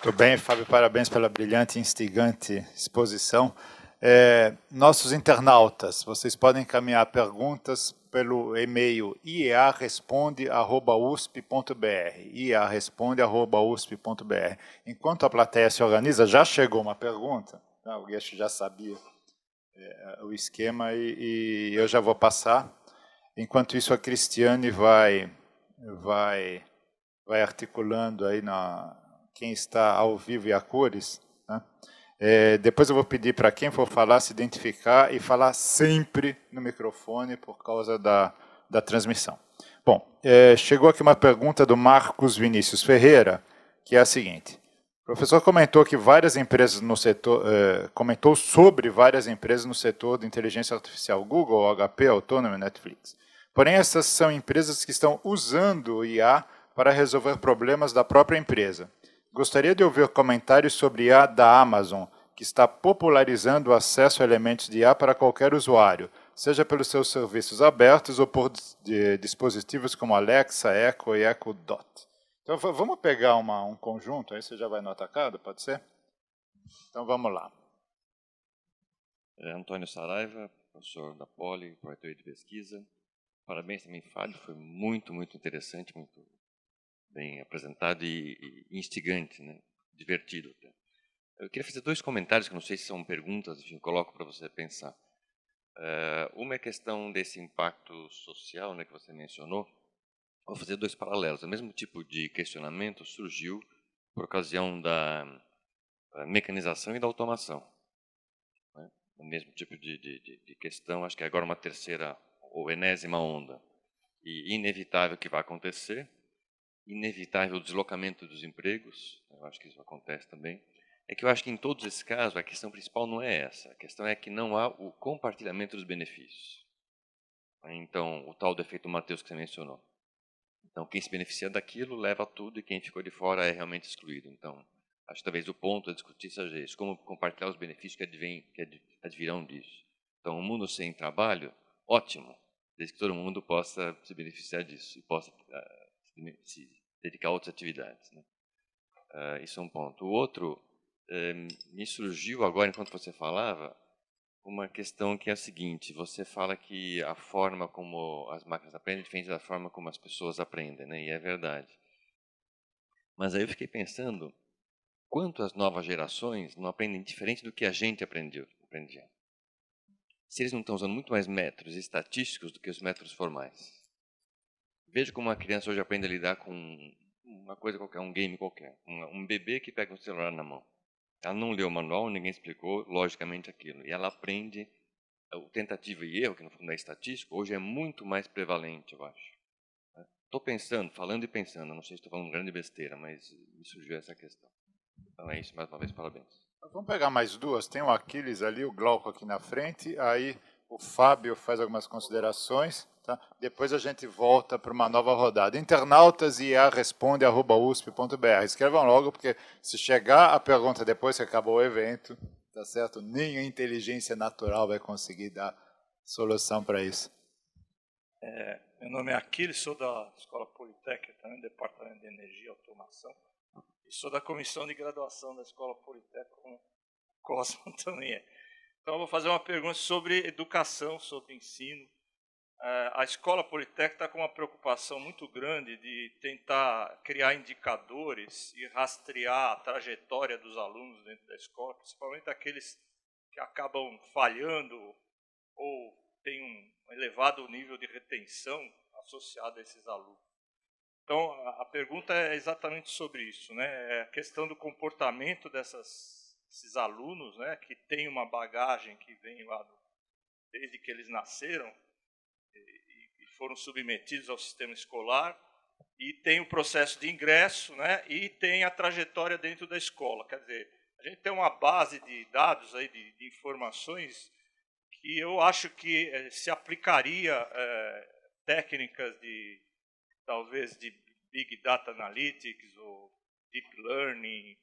Tudo bem, Fábio, parabéns pela brilhante e instigante exposição. Nossos internautas, vocês podem encaminhar perguntas pelo e-mail iaresponde@usp.br, iaresponde@usp.br. Enquanto a plateia se organiza, já chegou uma pergunta, o Gueixo já sabia o esquema e eu já vou passar. Enquanto isso, a Cristiane vai articulando aí quem está ao vivo e a cores, né? Depois eu vou pedir para quem for falar se identificar e falar sempre no microfone por causa da transmissão. Bom, chegou aqui uma pergunta do Marcos Vinícius Ferreira, que é a seguinte. O professor comentou que várias empresas no setor, comentou sobre várias empresas no setor de inteligência artificial, Google, HP, Autonomy, Netflix. Porém, essas são empresas que estão usando o IA para resolver problemas da própria empresa. Gostaria de ouvir comentários sobre IA da Amazon, que está popularizando o acesso a elementos de IA para qualquer usuário, seja pelos seus serviços abertos ou por dispositivos como Alexa, Echo e Echo Dot. Então, vamos pegar um conjunto, aí você já vai no atacado, pode ser? Então, vamos lá. Antônio Saraiva, professor da Poli, proreitor de pesquisa. Parabéns também, Fábio, foi muito interessante, muito bem apresentado e instigante, né? Divertido até. Eu queria fazer dois comentários, que não sei se são perguntas, enfim, coloco para você pensar. Uma é a questão desse impacto social, né, que você mencionou. Vou fazer dois paralelos. O mesmo tipo de questionamento surgiu por ocasião da mecanização e da automação. Né? O mesmo tipo de questão, acho que agora uma terceira ou enésima onda. E inevitável que vai acontecer, inevitável o deslocamento dos empregos, eu acho que isso acontece também, é que eu acho que em todos esses casos a questão principal não é essa, a questão é que não há o compartilhamento dos benefícios. Então, o tal do efeito Matheus que você mencionou. Então, quem se beneficia daquilo leva tudo e quem ficou de fora é realmente excluído. Então, acho que talvez o ponto a discutir seja esse, como compartilhar os benefícios que advirão disso. Então, um mundo sem trabalho, ótimo, desde que todo mundo possa se beneficiar disso e possa se dedicar a outras atividades. Né? Isso é um ponto. O outro, me surgiu agora, enquanto você falava, uma questão que é a seguinte, você fala que a forma como as máquinas aprendem é diferente da forma como as pessoas aprendem, né? E é verdade. Mas aí eu fiquei pensando, quanto as novas gerações não aprendem diferente do que a gente aprendia. Se eles não estão usando muito mais métodos estatísticos do que os métodos formais. Veja como uma criança hoje aprende a lidar com uma coisa qualquer, um game qualquer. Um bebê que pega um celular na mão. Ela não leu o manual, ninguém explicou logicamente aquilo. E ela aprende o tentativa e erro, que no fundo é estatístico, hoje é muito mais prevalente, eu acho. Estou pensando, falando e pensando, não sei se estou falando grande besteira, mas me surgiu essa questão. Então é isso, mais uma vez, parabéns. Vamos pegar mais duas, tem o Aquiles ali, o Glauco aqui na frente, aí o Fábio faz algumas considerações, tá? Depois a gente volta para uma nova rodada. Internautas ia responde@usp.br. Escrevam logo, porque se chegar a pergunta depois que acabou o evento, tá certo? Nem a inteligência natural vai conseguir dar solução para isso. Meu nome é Aquiles, sou da Escola Politécnica, também Departamento de Energia e Automação. E sou da comissão de graduação da Escola Politécnica, como o Cosmo também é. Então, eu vou fazer uma pergunta sobre educação, sobre ensino. A Escola Politécnica está com uma preocupação muito grande de tentar criar indicadores e rastrear a trajetória dos alunos dentro da escola, principalmente aqueles que acabam falhando ou têm um elevado nível de retenção associado a esses alunos. Então, a pergunta é exatamente sobre isso, né? É a questão do comportamento desses alunos, né? Que têm uma bagagem que vem lá desde que eles nasceram e foram submetidos ao sistema escolar, e tem o processo de ingresso, né? E tem a trajetória dentro da escola. Quer dizer, a gente tem uma base de dados aí, de informações, que eu acho que se aplicaria técnicas talvez de Big Data Analytics ou Deep Learning,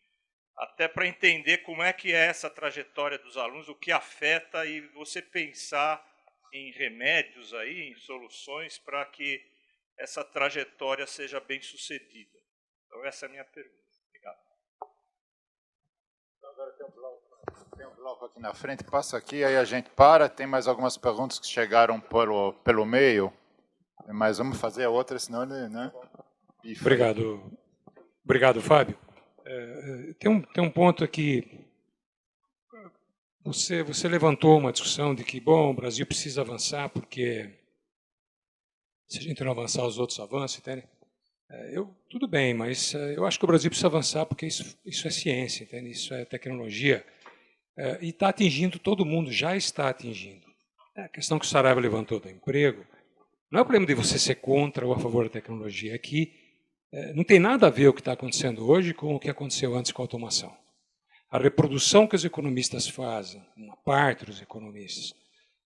até para entender como é que é essa trajetória dos alunos, o que afeta, e você pensar em remédios aí, em soluções para que essa trajetória seja bem sucedida. Então essa é a minha pergunta. Obrigado. Tem um bloco aqui na frente, passa aqui, aí a gente para. Tem mais algumas perguntas que chegaram pelo meio, mas vamos fazer a outra, senão ele... Né? Obrigado, Fábio. Tem um ponto aqui. Você levantou uma discussão de que, bom, o Brasil precisa avançar, porque se a gente não avançar, os outros avançam, entende? Tudo bem, mas eu acho que o Brasil precisa avançar porque isso é ciência, entende? Isso é tecnologia. E está atingindo todo mundo, já está atingindo. A questão que o Saraiva levantou do emprego, não é o problema de você ser contra ou a favor da tecnologia, é que não tem nada a ver o que está acontecendo hoje com o que aconteceu antes com a automação. A reprodução que os economistas fazem, uma parte dos economistas,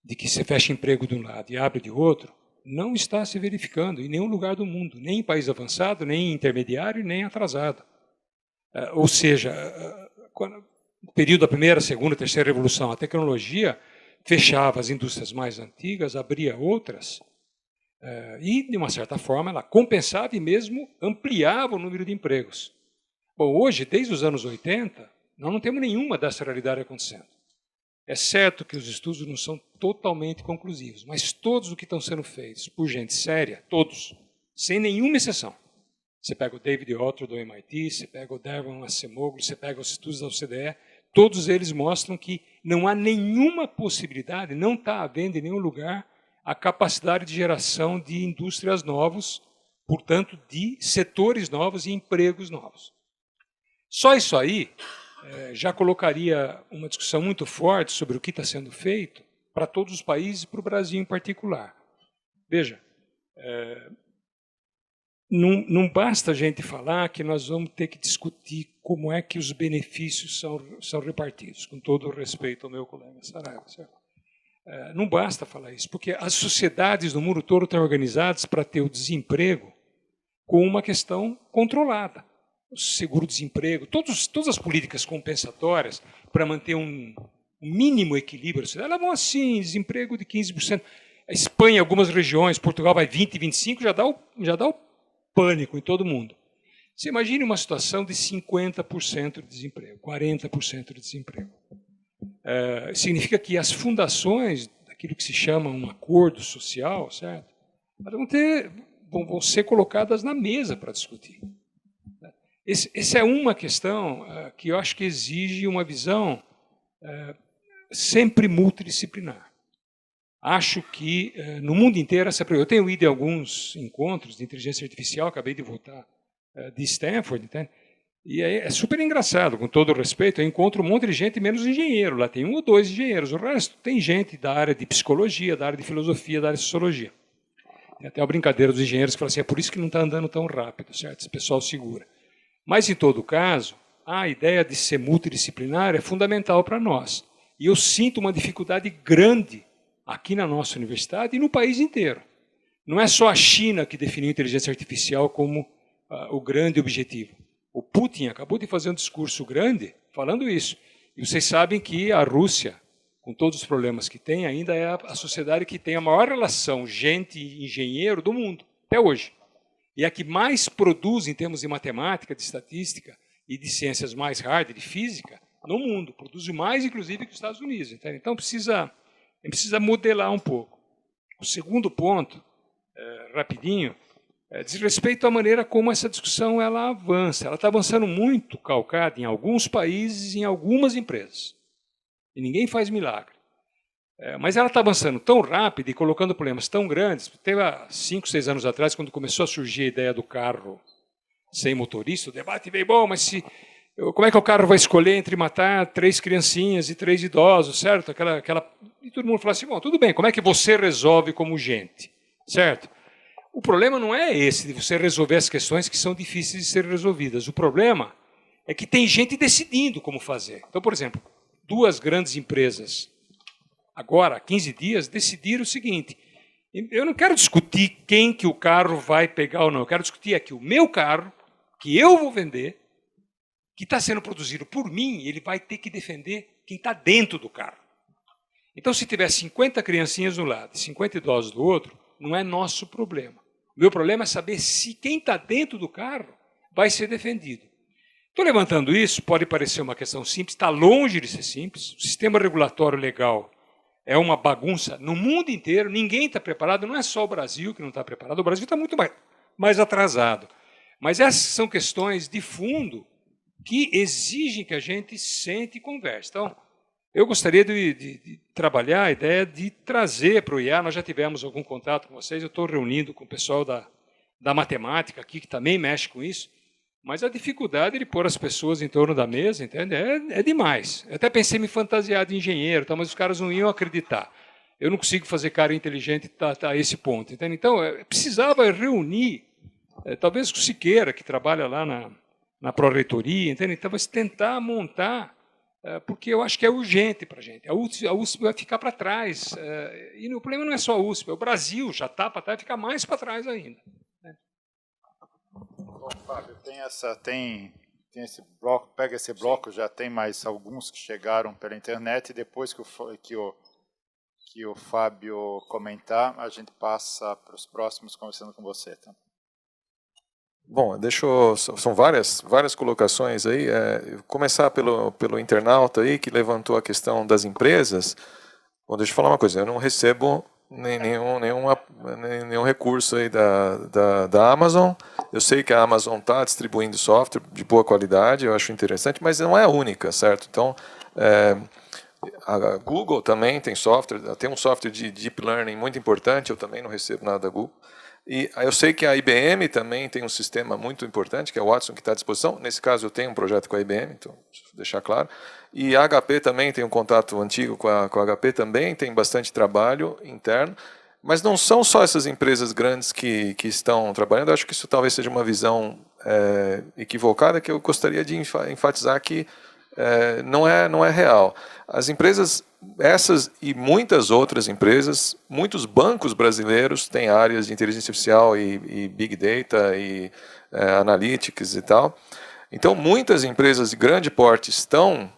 de que você fecha emprego de um lado e abre de outro, não está se verificando em nenhum lugar do mundo, nem em país avançado, nem em intermediário, nem atrasado. Ou seja, no período da primeira, segunda, terceira revolução, a tecnologia fechava as indústrias mais antigas, abria outras, e, de uma certa forma, ela compensava e mesmo ampliava o número de empregos. Bom, hoje, desde os anos 80, nós não temos nenhuma dessa realidade acontecendo. É certo que os estudos não são totalmente conclusivos, mas todos os que estão sendo feitos por gente séria, todos, sem nenhuma exceção. Você pega o David Autor do MIT, você pega o Devon Acemoglu, você pega os estudos da OCDE, todos eles mostram que não há nenhuma possibilidade, não está havendo em nenhum lugar a capacidade de geração de indústrias novas, portanto, de setores novos e empregos novos. Só isso aí já colocaria uma discussão muito forte sobre o que está sendo feito para todos os países e para o Brasil em particular. Veja, não basta a gente falar que nós vamos ter que discutir como é que os benefícios são repartidos, com todo o respeito ao meu colega Saraiva, certo? Não basta falar isso, porque as sociedades no mundo todo estão organizadas para ter o desemprego com uma questão controlada. O seguro-desemprego, todas as políticas compensatórias para manter um mínimo equilíbrio, elas vão assim, desemprego de 15%. A Espanha, algumas regiões, Portugal vai 20%, 25%, já dá o pânico em todo mundo. Você imagine uma situação de 50% de desemprego, 40% de desemprego. Significa que as fundações, daquilo que se chama um acordo social, certo? Elas vão ser colocadas na mesa para discutir. Essa é uma questão que eu acho que exige uma visão sempre multidisciplinar. Acho que no mundo inteiro eu tenho ido em alguns encontros de inteligência artificial, acabei de voltar de Stanford, entende? E é super engraçado, com todo o respeito, eu encontro um monte de gente menos engenheiro, lá tem 1 ou 2 engenheiros, o resto tem gente da área de psicologia, da área de filosofia, da área de sociologia. Tem até a brincadeira dos engenheiros que falam assim, é por isso que não está andando tão rápido, certo? Esse pessoal segura. Mas, em todo caso, a ideia de ser multidisciplinar é fundamental para nós. E eu sinto uma dificuldade grande aqui na nossa universidade e no país inteiro. Não é só a China que definiu a inteligência artificial como o grande objetivo. O Putin acabou de fazer um discurso grande falando isso. E vocês sabem que a Rússia, com todos os problemas que tem, ainda é a sociedade que tem a maior relação gente-engenheiro do mundo, até hoje. E a que mais produz em termos de matemática, de estatística e de ciências mais hard, de física, no mundo. Produz mais, inclusive, que os Estados Unidos. Entende? Então, precisa modelar um pouco. O segundo ponto, rapidinho, diz respeito à maneira como essa discussão ela avança. Ela está avançando muito calcada em alguns países e em algumas empresas. E ninguém faz milagre. Mas ela está avançando tão rápido e colocando problemas tão grandes. Teve há 5, 6 anos atrás, quando começou a surgir a ideia do carro sem motorista, o debate veio, bom, mas como é que o carro vai escolher entre matar 3 criancinhas e 3 idosos, certo? E todo mundo fala assim, bom, tudo bem, como é que você resolve como gente, certo? O problema não é esse, de você resolver as questões que são difíceis de serem resolvidas. O problema é que tem gente decidindo como fazer. Então, por exemplo, 2 grandes empresas, agora, há 15 dias, decidiram o seguinte, eu não quero discutir quem que o carro vai pegar ou não, eu quero discutir aqui o meu carro, que eu vou vender, que está sendo produzido por mim, ele vai ter que defender quem está dentro do carro. Então, se tiver 50 criancinhas de um lado e 50 idosos do outro, não é nosso problema. O meu problema é saber se quem está dentro do carro vai ser defendido. Estou levantando isso, pode parecer uma questão simples, está longe de ser simples. O sistema regulatório legal é uma bagunça no mundo inteiro, ninguém está preparado, não é só o Brasil que não está preparado, o Brasil está muito mais atrasado. Mas essas são questões de fundo que exigem que a gente sente e converse. Então, eu gostaria de trabalhar a ideia de trazer para o IA, nós já tivemos algum contato com vocês, eu estou reunindo com o pessoal da matemática aqui, que também mexe com isso, mas a dificuldade de pôr as pessoas em torno da mesa, entende? É demais. Eu até pensei em me fantasiar de engenheiro, tá, mas os caras não iam acreditar. Eu não consigo fazer cara inteligente a esse ponto. Entende? Então, precisava reunir, talvez o Siqueira, que trabalha lá na pró-reitoria, entende? Então, vai tentar montar, porque eu acho que é urgente para a gente. A USP vai ficar para trás. E o problema não é só a USP, é o Brasil já está para trás e fica mais para trás ainda. Bom, Fábio, tem esse bloco, pega esse bloco, já tem mais alguns que chegaram pela internet, e depois que o Fábio comentar, a gente passa para os próximos conversando com você. Tá? Bom, são várias colocações aí. Começar pelo internauta aí, que levantou a questão das empresas. Bom, deixa eu falar uma coisa, eu não recebo nenhum recurso aí da Amazon. Eu sei que a Amazon está distribuindo software de boa qualidade, eu acho interessante, mas não é a única, certo? Então, a Google também tem software, tem um software de Deep Learning muito importante, eu também não recebo nada da Google. E eu sei que a IBM também tem um sistema muito importante, que é o Watson, que está à disposição. Nesse caso, eu tenho um projeto com a IBM, então, deixa eu deixar claro. E a HP também tem um contato antigo com a HP também, tem bastante trabalho interno. Mas não são só essas empresas grandes que estão trabalhando. Eu acho que isso talvez seja uma visão equivocada, que eu gostaria de enfatizar que não é real. As empresas, essas e muitas outras empresas, muitos bancos brasileiros têm áreas de inteligência artificial e Big Data e Analytics e tal. Então, muitas empresas de grande porte estão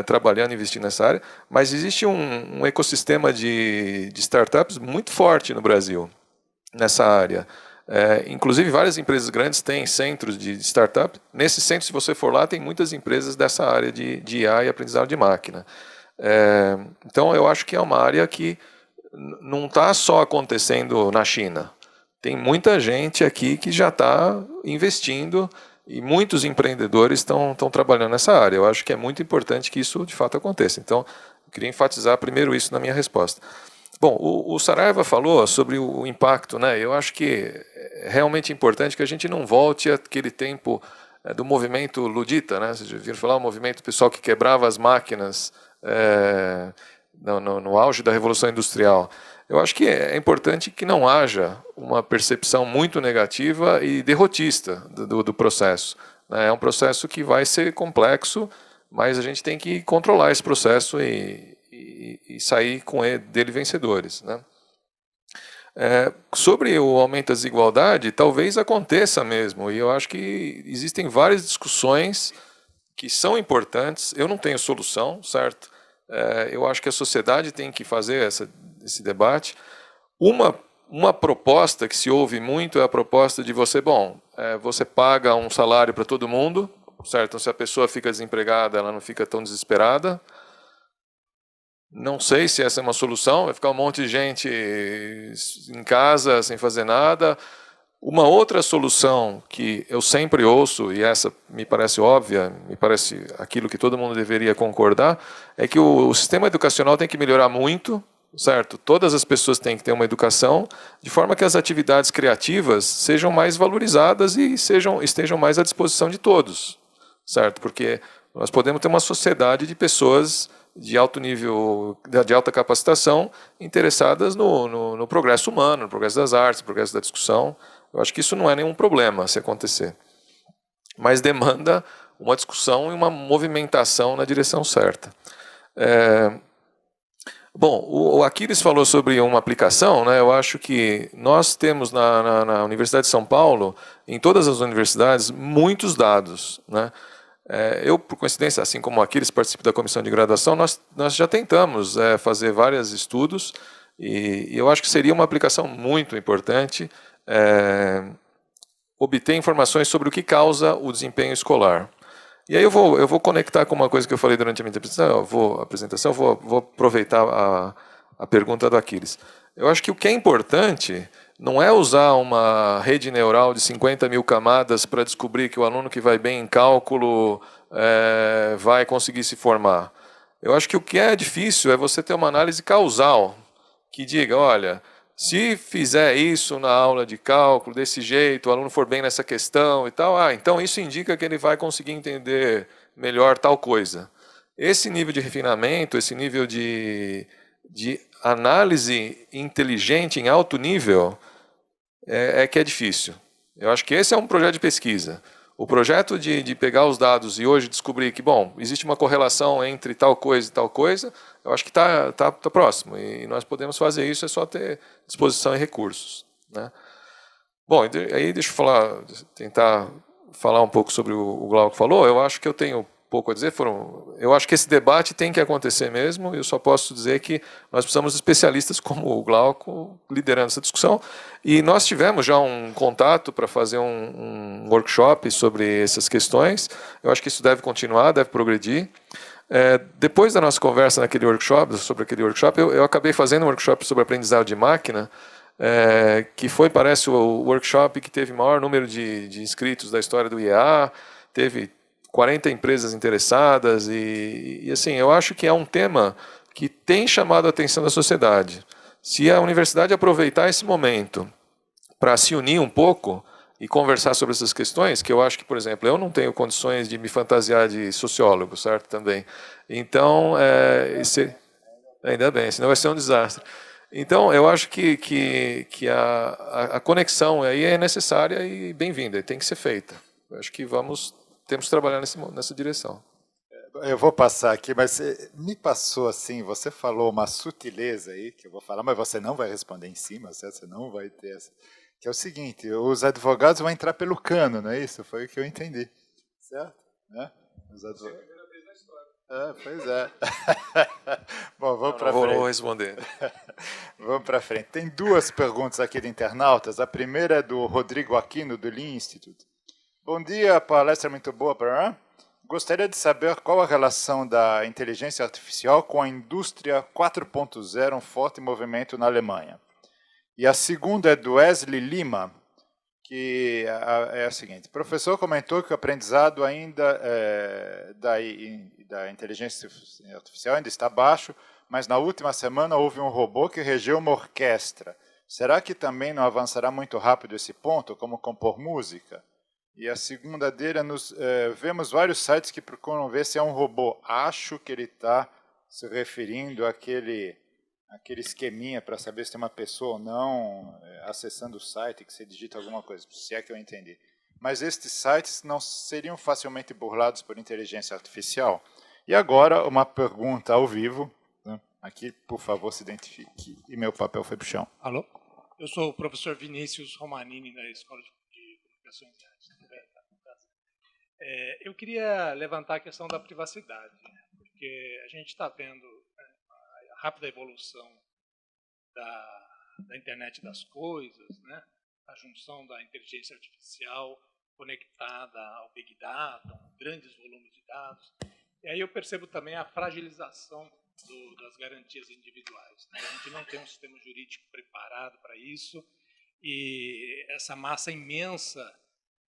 trabalhando e investindo nessa área, mas existe um ecossistema de startups muito forte no Brasil, nessa área. Inclusive, várias empresas grandes têm centros de startup. Nesse centro, se você for lá, tem muitas empresas dessa área de IA e aprendizado de máquina. Então, eu acho que é uma área que não está só acontecendo na China. Tem muita gente aqui que já está investindo e muitos empreendedores estão trabalhando nessa área. Eu acho que é muito importante que isso, de fato, aconteça. Então, eu queria enfatizar primeiro isso na minha resposta. Bom, o Saraiva falou sobre o impacto, né? Eu acho que é realmente importante que a gente não volte àquele tempo do movimento ludita, né? Vocês já viram falar o movimento pessoal que quebrava as máquinas no auge da Revolução Industrial. Eu acho que é importante que não haja uma percepção muito negativa e derrotista do processo. É um processo que vai ser complexo, mas a gente tem que controlar esse processo e sair dele vencedores, né? Sobre o aumento da desigualdade, talvez aconteça mesmo, e eu acho que existem várias discussões que são importantes. Eu não tenho solução, certo? Eu acho que a sociedade tem que fazer esse debate. Uma proposta que se ouve muito é a proposta de você paga um salário para todo mundo, certo? Então, se a pessoa fica desempregada, ela não fica tão desesperada. Não sei se essa é uma solução, vai ficar um monte de gente em casa sem fazer nada. Uma outra solução que eu sempre ouço, e essa me parece óbvia, me parece aquilo que todo mundo deveria concordar, é que o sistema educacional tem que melhorar muito, certo? Todas as pessoas têm que ter uma educação, de forma que as atividades criativas sejam mais valorizadas e estejam mais à disposição de todos, certo? Porque nós podemos ter uma sociedade de pessoas de alto nível, de alta capacitação, interessadas no progresso humano, no progresso das artes, no progresso da discussão. Eu acho que isso não é nenhum problema se acontecer. Mas demanda uma discussão e uma movimentação na direção certa. Bom, o Aquiles falou sobre uma aplicação, né? Eu acho que nós temos na Universidade de São Paulo, em todas as universidades, muitos dados, né? Eu, por coincidência, assim como o Aquiles, participo da comissão de graduação, nós já tentamos fazer vários estudos e eu acho que seria uma aplicação muito importante obter informações sobre o que causa o desempenho escolar. E aí eu vou conectar com uma coisa que eu falei durante a minha apresentação, vou aproveitar a pergunta do Aquiles. Eu acho que o que é importante não é usar uma rede neural de 50 mil camadas para descobrir que o aluno que vai bem em cálculo vai conseguir se formar. Eu acho que o que é difícil é você ter uma análise causal que diga, olha, se fizer isso na aula de cálculo, desse jeito, o aluno for bem nessa questão e tal, então isso indica que ele vai conseguir entender melhor tal coisa. Esse nível de refinamento, esse nível de análise inteligente em alto nível que é difícil. Eu acho que esse é um projeto de pesquisa. O projeto de pegar os dados e hoje descobrir que, bom, existe uma correlação entre tal coisa e tal coisa, eu acho que tá próximo. E nós podemos fazer isso, é só ter disposição e recursos, né? Bom, aí deixa eu tentar falar um pouco sobre o Glauco falou. Eu acho que eu tenho pouco a dizer. Eu acho que esse debate tem que acontecer mesmo. Eu só posso dizer que nós precisamos de especialistas como o Glauco liderando essa discussão. E nós tivemos já um contato para fazer um workshop sobre essas questões. Eu acho que isso deve continuar, deve progredir. Depois da nossa conversa sobre aquele workshop, eu acabei fazendo um workshop sobre aprendizado de máquina, que foi, parece, o workshop que teve maior número de inscritos da história do IEA, teve 40 empresas interessadas e assim, eu acho que é um tema que tem chamado a atenção da sociedade. Se a universidade aproveitar esse momento para se unir um pouco e conversar sobre essas questões, que eu acho que, por exemplo, eu não tenho condições de me fantasiar de sociólogo, certo? Também. Então, ainda bem, senão vai ser um desastre. Então, eu acho que a conexão aí é necessária e bem-vinda, tem que ser feita. Eu acho que temos que trabalhar nessa direção. Eu vou passar aqui, mas me passou assim, você falou uma sutileza aí, que eu vou falar, mas você não vai responder em cima, certo? Você não vai ter essa. Que é o seguinte, os advogados vão entrar pelo cano, não é isso? Foi o que eu entendi, certo? Né? Os advogados. Pois é. Bom, vamos para frente. Vou responder. Vamos para frente. Tem duas perguntas aqui de internautas. A primeira é do Rodrigo Aquino, do Lean Institute. Bom dia, a palestra é muito boa. Gostaria de saber qual a relação da inteligência artificial com a indústria 4.0, um forte movimento na Alemanha. E a segunda é do Wesley Lima, que é a seguinte. O professor comentou que o aprendizado ainda da inteligência artificial ainda está baixo, mas na última semana houve um robô que regeu uma orquestra. Será que também não avançará muito rápido esse ponto, como compor música? E a segunda dele é vemos vários sites que procuram ver se é um robô. Acho que ele está se referindo àquele esqueminha para saber se tem uma pessoa ou não acessando o site, que você digita alguma coisa, se é que eu entendi. Mas estes sites não seriam facilmente burlados por inteligência artificial? E agora, uma pergunta ao vivo. Né? Aqui, por favor, se identifique. E meu papel foi para o chão. Alô? Eu sou o professor Vinícius Romanini, da Escola de Comunicação e Artes. Eu queria levantar a questão da privacidade, porque a gente está vendo a rápida evolução da internet das coisas, né? A junção da inteligência artificial conectada ao Big Data, grandes volumes de dados. E aí eu percebo também a fragilização das garantias individuais, né? A gente não tem um sistema jurídico preparado para isso e essa massa imensa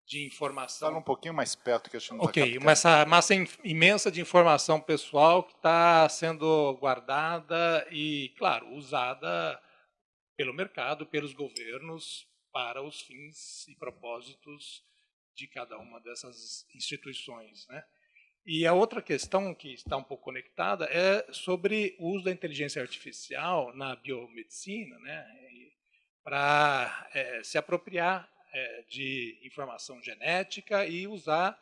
de informação. Fala um pouquinho mais perto que a gente não está captando. Essa massa imensa de informação pessoal que está sendo guardada e, claro, usada pelo mercado, pelos governos, para os fins e propósitos de cada uma dessas instituições, né? E a outra questão que está um pouco conectada é sobre o uso da inteligência artificial na biomedicina, né? Para se apropriar de informação genética e usar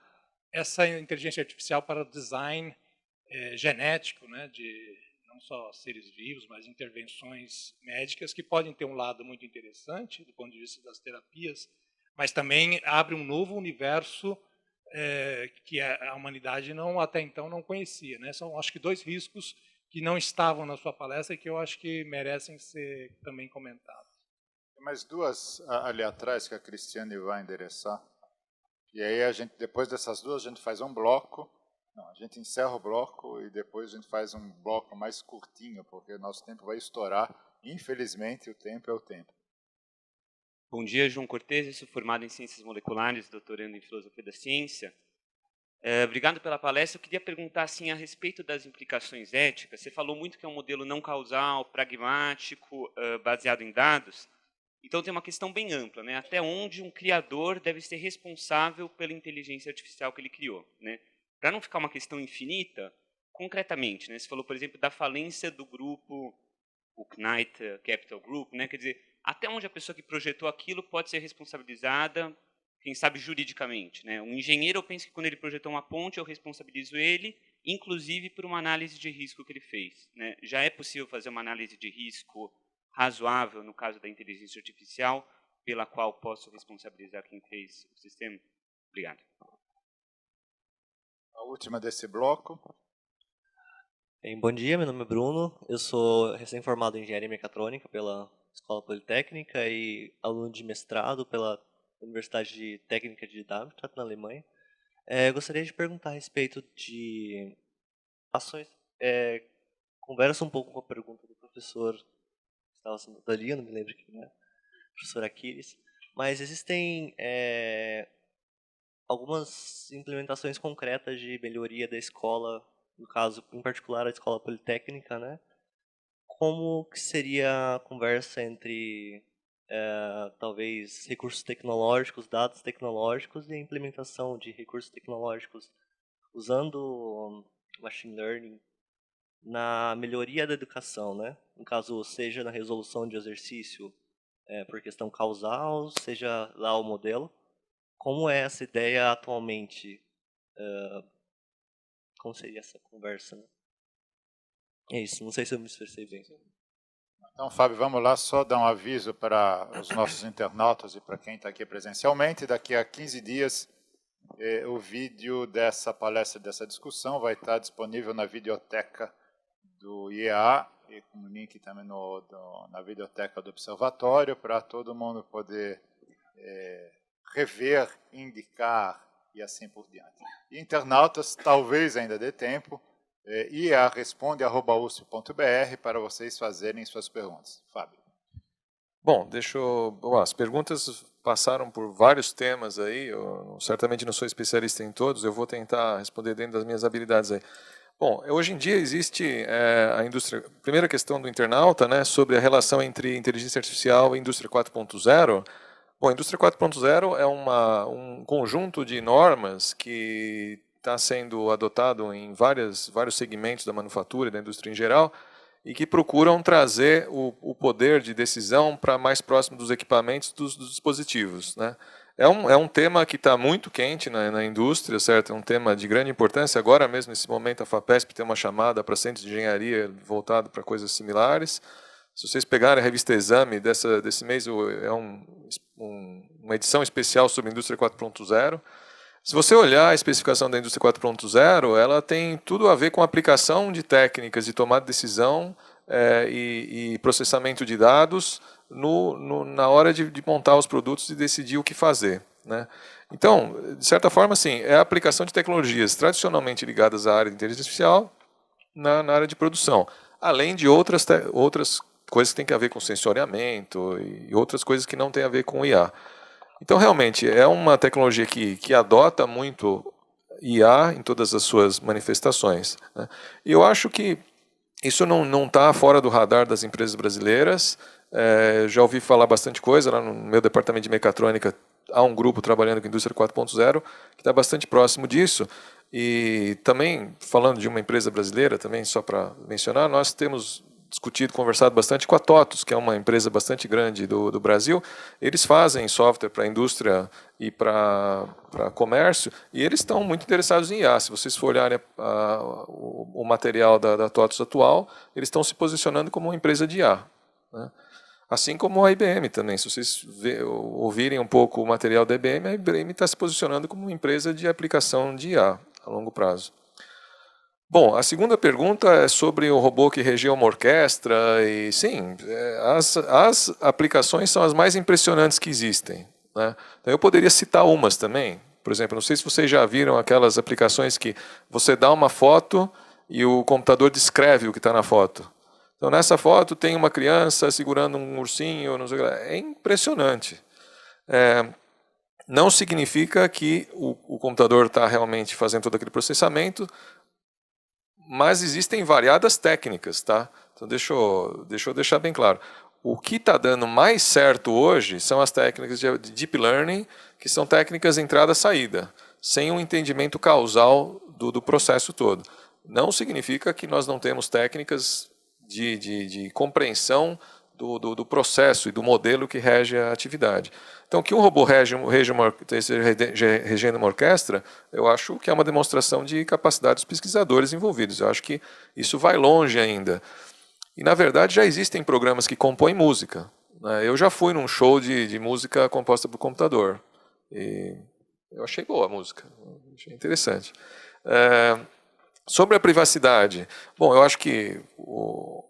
essa inteligência artificial para design genético, né, de não só seres vivos, mas intervenções médicas que podem ter um lado muito interessante do ponto de vista das terapias, mas também abre um novo universo que a humanidade até então não conhecia, né? São, acho que, dois riscos que não estavam na sua palestra e que eu acho que merecem ser também comentados. Tem mais duas ali atrás que a Cristiane vai endereçar. E aí a gente, depois dessas duas, a gente faz um bloco. Não, a gente encerra o bloco e depois a gente faz um bloco mais curtinho, porque o nosso tempo vai estourar. Infelizmente, o tempo é o tempo. Bom dia, João Cortez, eu sou formado em Ciências Moleculares, doutorando em Filosofia da Ciência. Obrigado pela palestra. Eu queria perguntar assim, a respeito das implicações éticas. Você falou muito que é um modelo não causal, pragmático, baseado em dados. Então tem uma questão bem ampla, né? Até onde um criador deve ser responsável pela inteligência artificial que ele criou, né? Para não ficar uma questão infinita, concretamente, né? Você falou, por exemplo, da falência do grupo, o Knight Capital Group, né? Quer dizer, até onde a pessoa que projetou aquilo pode ser responsabilizada, quem sabe juridicamente, né? Um engenheiro, eu penso que quando ele projetou uma ponte, eu responsabilizo ele, inclusive por uma análise de risco que ele fez, né? Já é possível fazer uma análise de risco razoável, no caso da inteligência artificial, pela qual posso responsabilizar quem fez o sistema? Obrigado. A última desse bloco. Bom dia, meu nome é Bruno, eu sou recém-formado em Engenharia Mecatrônica pela Escola Politécnica e aluno de mestrado pela Universidade Técnica de Darmstadt, na Alemanha. Eu gostaria de perguntar a respeito de ações. Conversa um pouco com a pergunta do professor que estava sendo dali, eu não me lembro quem é, professor Aquiles, mas existem algumas implementações concretas de melhoria da escola, no caso, em particular, a Escola Politécnica, né? Como que seria a conversa entre, talvez, recursos tecnológicos, dados tecnológicos e a implementação de recursos tecnológicos usando machine learning na melhoria da educação, né? No caso, seja na resolução de exercício por questão causal, seja lá o modelo. Como é essa ideia atualmente? Como seria essa conversa, né? É isso, não sei se eu me expressei bem. Então, Fábio, vamos lá só dar um aviso para os nossos internautas e para quem está aqui presencialmente. Daqui a 15 dias, o vídeo dessa palestra, dessa discussão, vai estar disponível na videoteca do IEA e com o link também na videoteca do Observatório, para todo mundo poder rever, indicar e assim por diante. E internautas, talvez ainda dê tempo, ia.responde@usp.br para vocês fazerem suas perguntas. Fábio. Bom, as perguntas passaram por vários temas aí, eu certamente não sou especialista em todos, eu vou tentar responder dentro das minhas habilidades aí. Bom, hoje em dia existe a indústria... Primeira questão do internauta, né, sobre a relação entre inteligência artificial e indústria 4.0. Bom, a indústria 4.0 é um conjunto de normas que está sendo adotado em vários segmentos da manufatura e da indústria em geral e que procuram trazer o poder de decisão para mais próximo dos equipamentos, dos dispositivos, né? É um tema que está muito quente na indústria, certo? É um tema de grande importância. Agora mesmo, nesse momento, a FAPESP tem uma chamada para centros de engenharia voltado para coisas similares. Se vocês pegarem a revista Exame desse mês, é uma edição especial sobre a indústria 4.0. Se você olhar a especificação da indústria 4.0, ela tem tudo a ver com a aplicação de técnicas de tomada de decisão e processamento de dados na hora de montar os produtos e decidir o que fazer, né? Então, de certa forma, sim, é a aplicação de tecnologias tradicionalmente ligadas à área de inteligência artificial na área de produção, além de outras coisas que têm a ver com sensoriamento e outras coisas que não têm a ver com IA. Então, realmente, é uma tecnologia que adota muito IA em todas as suas manifestações, né? E eu acho que isso não está fora do radar das empresas brasileiras. Já ouvi falar bastante coisa, lá no meu departamento de mecatrônica há um grupo trabalhando com a indústria 4.0 que está bastante próximo disso. E também, falando de uma empresa brasileira, também só para mencionar, nós temos conversado bastante com a TOTUS, que é uma empresa bastante grande do Brasil. Eles fazem software para a indústria e para comércio, e eles estão muito interessados em IA. Se vocês for olharem o material da TOTUS atual, eles estão se posicionando como uma empresa de IA, né? Assim como a IBM também. Se vocês ouvirem um pouco o material da IBM, a IBM está se posicionando como uma empresa de aplicação de IA a longo prazo. Bom, a segunda pergunta é sobre o robô que regia uma orquestra. E sim, as aplicações são as mais impressionantes que existem, né? Então, eu poderia citar umas também. Por exemplo, não sei se vocês já viram aquelas aplicações que você dá uma foto e o computador descreve o que está na foto. Então, nessa foto tem uma criança segurando um ursinho, não sei o que lá. É impressionante. Não significa que o computador está realmente fazendo todo aquele processamento, mas existem variadas técnicas, tá? Então, deixa eu deixar bem claro. O que está dando mais certo hoje são as técnicas de Deep Learning, que são técnicas entrada-saída, sem um entendimento causal do processo todo. Não significa que nós não temos técnicas de compreensão do processo e do modelo que rege a atividade. Então, que um robô regendo uma orquestra, eu acho que é uma demonstração de capacidade dos pesquisadores envolvidos. Eu acho que isso vai longe ainda. E, na verdade, já existem programas que compõem música. Eu já fui num show de música composta por computador. E eu achei boa a música, achei interessante. Sobre a privacidade, bom, eu acho que o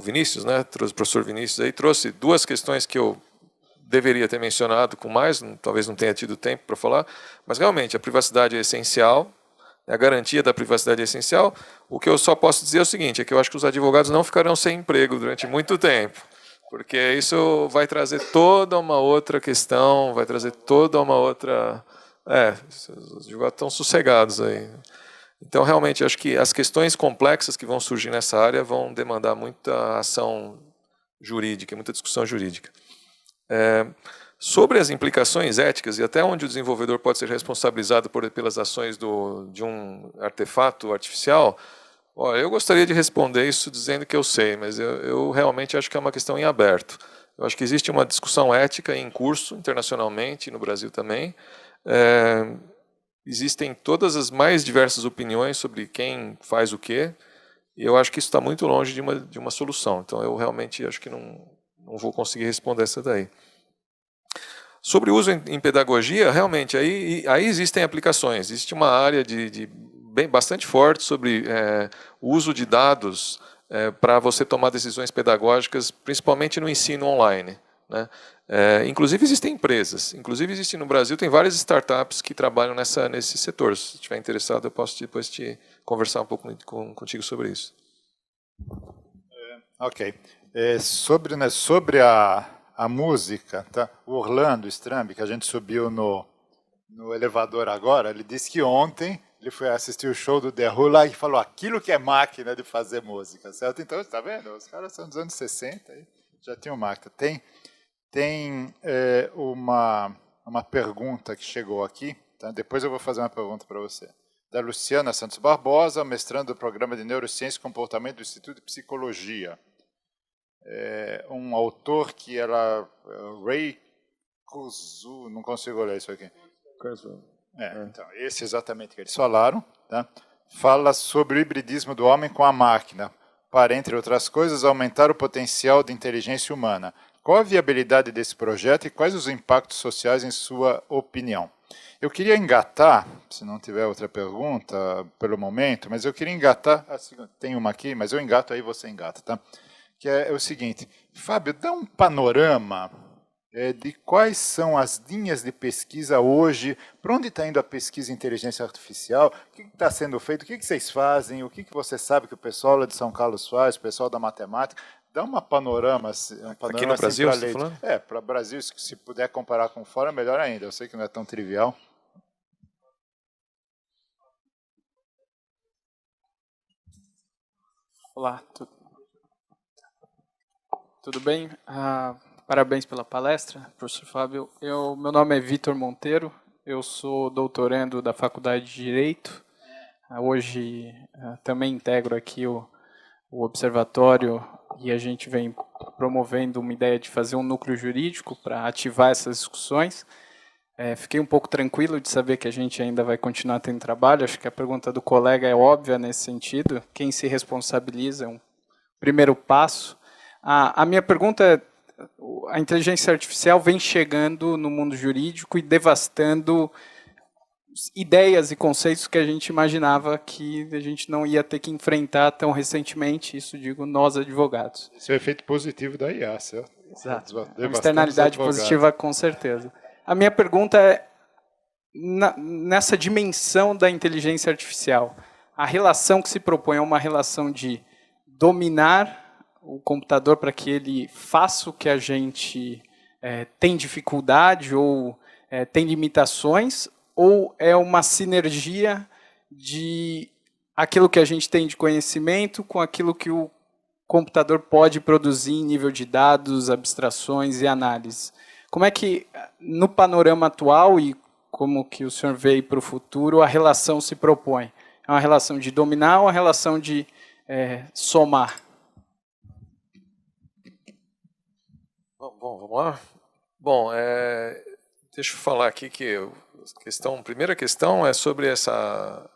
Vinícius, né, o professor Vinícius, aí, trouxe duas questões que eu deveria ter mencionado com mais, talvez não tenha tido tempo para falar, mas realmente a privacidade é essencial. A garantia da privacidade é essencial. O que eu só posso dizer é o seguinte, é que eu acho que os advogados não ficarão sem emprego durante muito tempo, porque isso vai trazer toda uma outra questão, vai trazer toda uma outra... os advogados estão sossegados aí. Então, realmente, acho que as questões complexas que vão surgir nessa área vão demandar muita ação jurídica, muita discussão jurídica. Sobre as implicações éticas e até onde o desenvolvedor pode ser responsabilizado pelas ações de um artefato artificial, eu gostaria de responder isso dizendo que eu sei, mas eu realmente acho que é uma questão em aberto. Eu acho que existe uma discussão ética em curso internacionalmente, no Brasil também. Existem todas as mais diversas opiniões sobre quem faz o quê, e eu acho que isso está muito longe de uma solução. Então, eu realmente acho que não vou conseguir responder essa daí. Sobre o uso em pedagogia, realmente, aí existem aplicações. Existe uma área bastante forte sobre o uso de dados para você tomar decisões pedagógicas, principalmente no ensino online, né? Inclusive existem empresas, inclusive existe no Brasil, tem várias startups que trabalham nesse setor. Se estiver interessado, eu posso depois te conversar um pouco contigo sobre isso. Ok. Sobre a música, tá? O Orlando Strambi, que a gente subiu no elevador agora, ele disse que ontem ele foi assistir o show do The Who lá e falou aquilo que é máquina de fazer música, certo? Então, está vendo? Os caras são dos anos 60, aí já tinham máquina. Tem uma pergunta que chegou aqui, tá? Depois eu vou fazer uma pergunta para você. Da Luciana Santos Barbosa, mestrando do Programa de Neurociência e Comportamento do Instituto de Psicologia. Um autor que era Ray Kurzweil, não consigo ler isso aqui. Então, esse exatamente que eles falaram, tá? Fala sobre o hibridismo do homem com a máquina, para, entre outras coisas, aumentar o potencial de inteligência humana. Qual a viabilidade desse projeto e quais os impactos sociais em sua opinião? Eu queria engatar, se não tiver outra pergunta pelo momento, mas eu queria engatar, tem uma aqui, mas eu engato aí, você engata, tá? Que é o seguinte, Fábio, dá um panorama de quais são as linhas de pesquisa hoje, para onde está indo a pesquisa em inteligência artificial, o que está sendo feito, o que vocês fazem, o que você sabe que o pessoal lá de São Carlos faz, o pessoal da matemática, dá um panorama aqui no Brasil, você está falando? Para o Brasil, se puder comparar com fora, melhor ainda, eu sei que não é tão trivial. Olá, tudo bem? Parabéns pela palestra, professor Fábio. Meu nome é Vitor Monteiro, eu sou doutorando da Faculdade de Direito. Hoje também integro aqui o observatório e a gente vem promovendo uma ideia de fazer um núcleo jurídico para ativar essas discussões. Fiquei um pouco tranquilo de saber que a gente ainda vai continuar tendo trabalho. Acho que a pergunta do colega é óbvia nesse sentido. Quem se responsabiliza é um primeiro passo. A minha pergunta é, a inteligência artificial vem chegando no mundo jurídico e devastando ideias e conceitos que a gente imaginava que a gente não ia ter que enfrentar tão recentemente, isso digo nós advogados. Esse é o efeito positivo da IA, certo? Exato. Uma externalidade positiva, com certeza. A minha pergunta é, nessa dimensão da inteligência artificial, a relação que se propõe é uma relação de dominar o computador para que ele faça o que a gente tem dificuldade ou tem limitações, ou é uma sinergia de aquilo que a gente tem de conhecimento com aquilo que o computador pode produzir em nível de dados, abstrações e análise? Como é que, no panorama atual e como que o senhor vê para o futuro, a relação se propõe? É uma relação de dominar ou uma relação de somar? Bom, vamos lá? Bom, deixa eu falar aqui que a primeira questão é sobre essa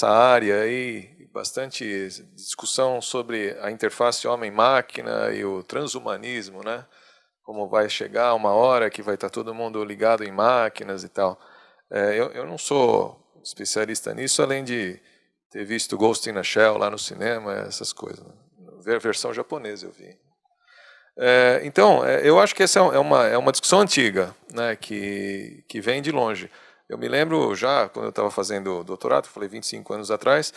área aí, bastante discussão sobre a interface homem-máquina e o transhumanismo, né? Como vai chegar uma hora que vai estar todo mundo ligado em máquinas e tal. Eu não sou especialista nisso, além de ter visto Ghost in a Shell lá no cinema, essas coisas. Ver a versão japonesa eu vi. Então, eu acho que essa é uma discussão antiga, né, que vem de longe. Eu me lembro já, quando eu estava fazendo doutorado, falei 25 anos atrás,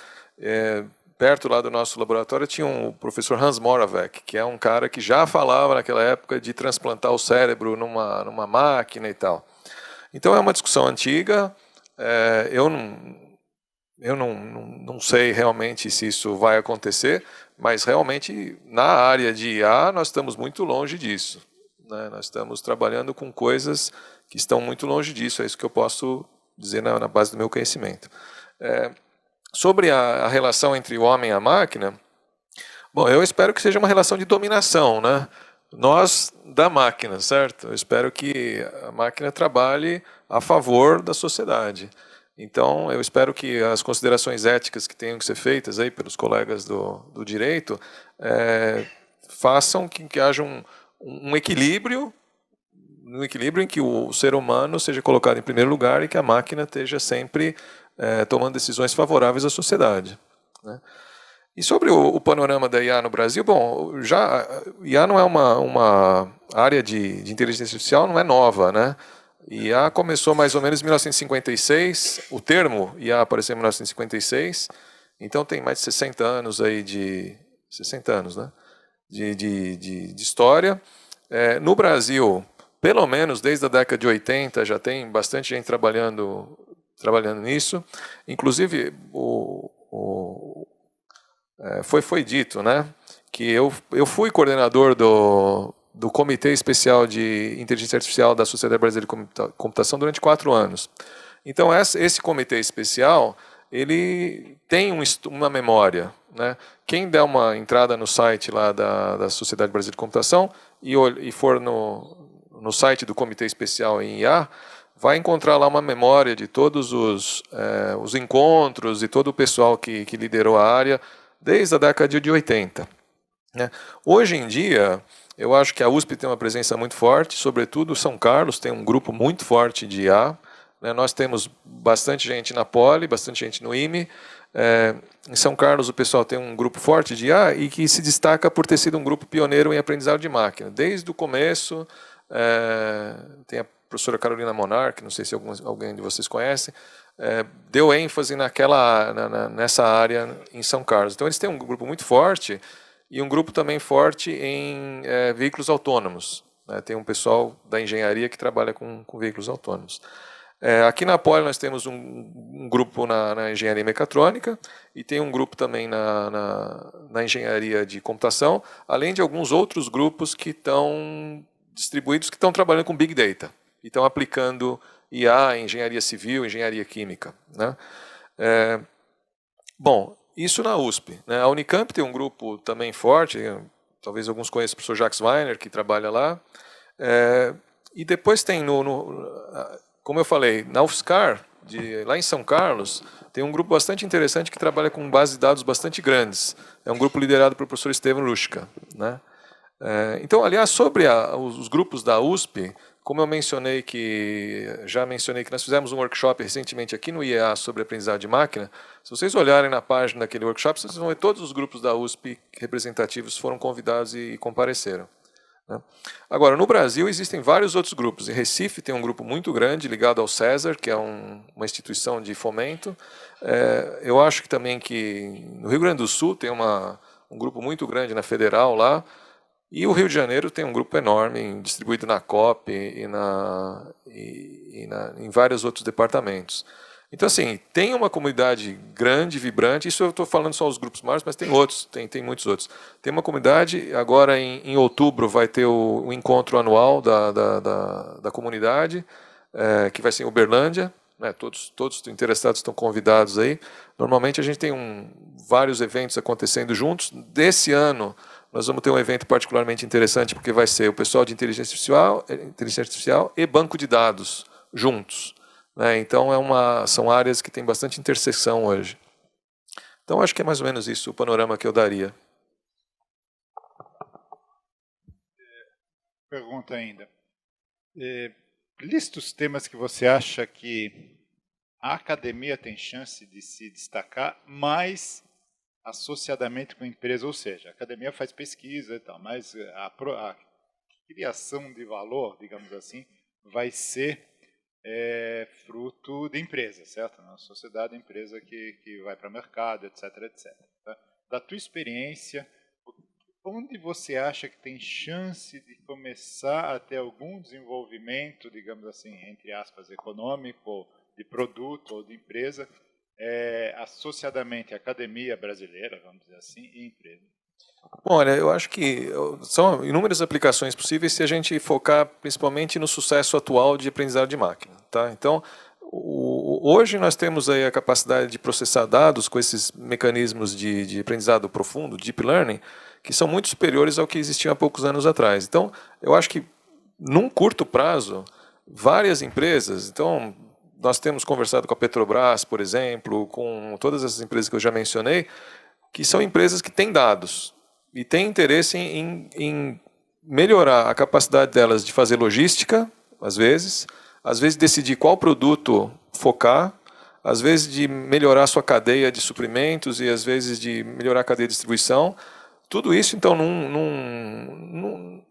perto lá do nosso laboratório tinha um professor Hans Moravec, que é um cara que já falava naquela época de transplantar o cérebro numa máquina e tal. Então é uma discussão antiga, eu não sei realmente se isso vai acontecer, mas realmente na área de IA nós estamos muito longe disso, né? Nós estamos trabalhando com coisas que estão muito longe disso, é isso que eu posso dizer na base do meu conhecimento. Sobre a relação entre o homem e a máquina, bom, eu espero que seja uma relação de dominação, né? Nós da máquina, certo? Eu espero que a máquina trabalhe a favor da sociedade. Então, eu espero que as considerações éticas que tenham que ser feitas aí pelos colegas do direito façam que haja um equilíbrio em que o ser humano seja colocado em primeiro lugar e que a máquina esteja sempre tomando decisões favoráveis à sociedade, né? E sobre o panorama da IA no Brasil, bom, IA não é uma área de inteligência artificial, não é nova, né? IA começou mais ou menos em 1956, o termo IA apareceu em 1956, então tem mais de 60 anos aí 60 anos, né? de história. No Brasil, pelo menos desde a década de 80, já tem bastante gente trabalhando nisso. Inclusive, foi dito, né, que eu fui coordenador do Comitê Especial de Inteligência Artificial da Sociedade Brasileira de Computação durante 4 anos. Então, esse comitê especial, ele tem uma memória, né? Quem der uma entrada no site lá da Sociedade Brasileira de Computação e for no site do Comitê Especial em IA, vai encontrar lá uma memória de todos os encontros e todo o pessoal que liderou a área desde a década de 80. Né? Hoje em dia, eu acho que a USP tem uma presença muito forte, sobretudo São Carlos tem um grupo muito forte de IA. Né? Nós temos bastante gente na Poli, bastante gente no IME. Em São Carlos o pessoal tem um grupo forte de IA e que se destaca por ter sido um grupo pioneiro em aprendizado de máquina. Desde o começo, tem a professora Carolina Monar, que não sei se alguém de vocês conhece, deu ênfase nessa área em São Carlos. Então eles têm um grupo muito forte e um grupo também forte em veículos autônomos. Né? Tem um pessoal da engenharia que trabalha com veículos autônomos. Aqui na Poli nós temos um grupo na engenharia mecatrônica e tem um grupo também na engenharia de computação, além de alguns outros grupos que estão distribuídos, que estão trabalhando com Big Data e estão aplicando IA, engenharia civil, engenharia química. Né? Bom, isso na USP. Né? A Unicamp tem um grupo também forte, talvez alguns conheçam o professor Jacques Weiner, que trabalha lá. E depois tem, como eu falei, na UFSCar, lá em São Carlos, tem um grupo bastante interessante que trabalha com bases de dados bastante grandes. É um grupo liderado pelo professor Estevam Luschka. Né? Então, aliás, sobre os grupos da USP, como eu já mencionei que nós fizemos um workshop recentemente aqui no IEA sobre aprendizado de máquina, se vocês olharem na página daquele workshop, vocês vão ver todos os grupos da USP representativos foram convidados e compareceram. né? Agora, no Brasil existem vários outros grupos. Em Recife tem um grupo muito grande ligado ao César, que é uma instituição de fomento. Eu acho que também que no Rio Grande do Sul tem um grupo muito grande na Federal lá, e o Rio de Janeiro tem um grupo enorme distribuído na COP em vários outros departamentos. Então, assim, tem uma comunidade grande, vibrante. Isso eu estou falando só os grupos maiores, mas tem outros, tem muitos outros. Tem uma comunidade, agora em outubro vai ter o encontro anual da comunidade, que vai ser em Uberlândia, né? Todos os interessados estão convidados aí. Normalmente a gente tem vários eventos acontecendo juntos. Desse ano, nós vamos ter um evento particularmente interessante, porque vai ser o pessoal de inteligência artificial e banco de dados juntos, né? Então, são áreas que têm bastante interseção hoje. Então, acho que é mais ou menos isso o panorama que eu daria. Pergunta ainda. Lista os temas que você acha que a academia tem chance de se destacar mais associadamente com a empresa, ou seja, a academia faz pesquisa e tal, mas a criação de valor, digamos assim, vai ser fruto de empresa, certo? Na sociedade, empresa que vai para o mercado, etc, etc. Tá? Da tua experiência, onde você acha que tem chance de começar a ter algum desenvolvimento, digamos assim, entre aspas, econômico, de produto ou de empresa, associadamente à academia brasileira, vamos dizer assim, e empresa? Bom, olha, eu acho que são inúmeras aplicações possíveis se a gente focar principalmente no sucesso atual de aprendizado de máquina, tá? Então, hoje nós temos aí a capacidade de processar dados com esses mecanismos de aprendizado profundo, deep learning, que são muito superiores ao que existiam há poucos anos atrás. Então, eu acho que num curto prazo, várias empresas, então nós temos conversado com a Petrobras, por exemplo, com todas essas empresas que eu já mencionei, que são empresas que têm dados e têm interesse em melhorar a capacidade delas de fazer logística, às vezes decidir qual produto focar, às vezes de melhorar a sua cadeia de suprimentos e às vezes de melhorar a cadeia de distribuição. Tudo isso, então, num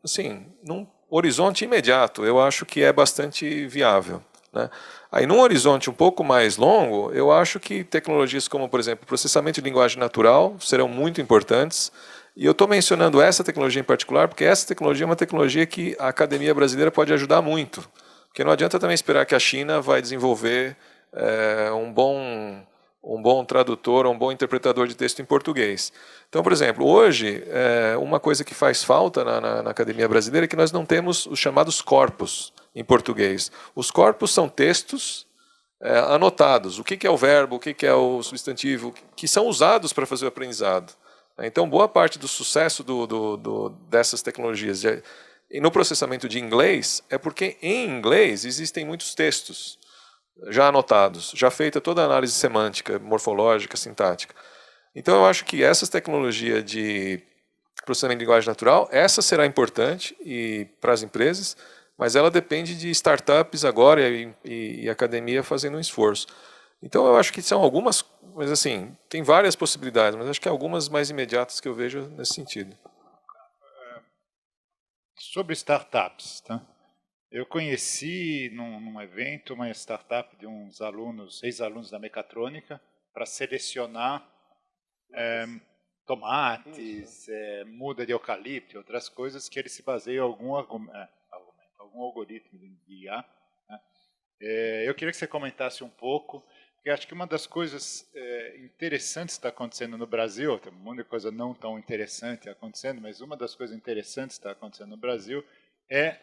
horizonte imediato, eu acho que é bastante viável, né? Aí, num horizonte um pouco mais longo, eu acho que tecnologias como, por exemplo, processamento de linguagem natural serão muito importantes. E eu estou mencionando essa tecnologia em particular porque essa tecnologia é uma tecnologia que a academia brasileira pode ajudar muito. Porque não adianta também esperar que a China vai desenvolver um bom tradutor, um bom interpretador de texto em português. Então, por exemplo, hoje, uma coisa que faz falta na academia brasileira é que nós não temos os chamados corpos em português. Os corpos são textos anotados. O que é o verbo, o que é o substantivo, que são usados para fazer o aprendizado. Então, boa parte do sucesso dessas tecnologias no processamento de inglês é porque, em inglês, existem muitos textos já anotados, já feita toda a análise semântica, morfológica, sintática. Então, eu acho que essas tecnologias de processamento de linguagem natural, essa será importante para as empresas, mas ela depende de startups agora e academia fazendo um esforço. Então, eu acho que são algumas, mas assim, tem várias possibilidades, mas acho que algumas mais imediatas que eu vejo nesse sentido. Sobre startups, tá? Eu conheci num evento uma startup de uns alunos, ex-alunos da mecatrônica, para selecionar tomates, muda de eucalipto e outras coisas que eles se baseiam em algum algoritmo de IA. Né? Eu queria que você comentasse um pouco, porque acho que uma das coisas interessantes que está acontecendo no Brasil, tem um monte de coisa não tão interessante acontecendo, mas uma das coisas interessantes que está acontecendo no Brasil é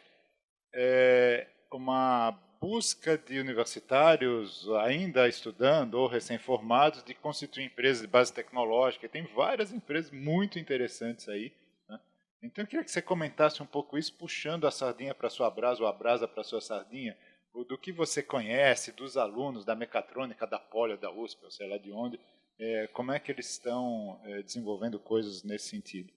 uma busca de universitários ainda estudando ou recém-formados de constituir empresas de base tecnológica. Tem várias empresas muito interessantes aí. Né? Então, eu queria que você comentasse um pouco isso, puxando a sardinha para a sua brasa ou a brasa para a sua sardinha, do que você conhece dos alunos da mecatrônica, da Poli, da USP, ou sei lá de onde, como é que eles estão desenvolvendo coisas nesse sentido.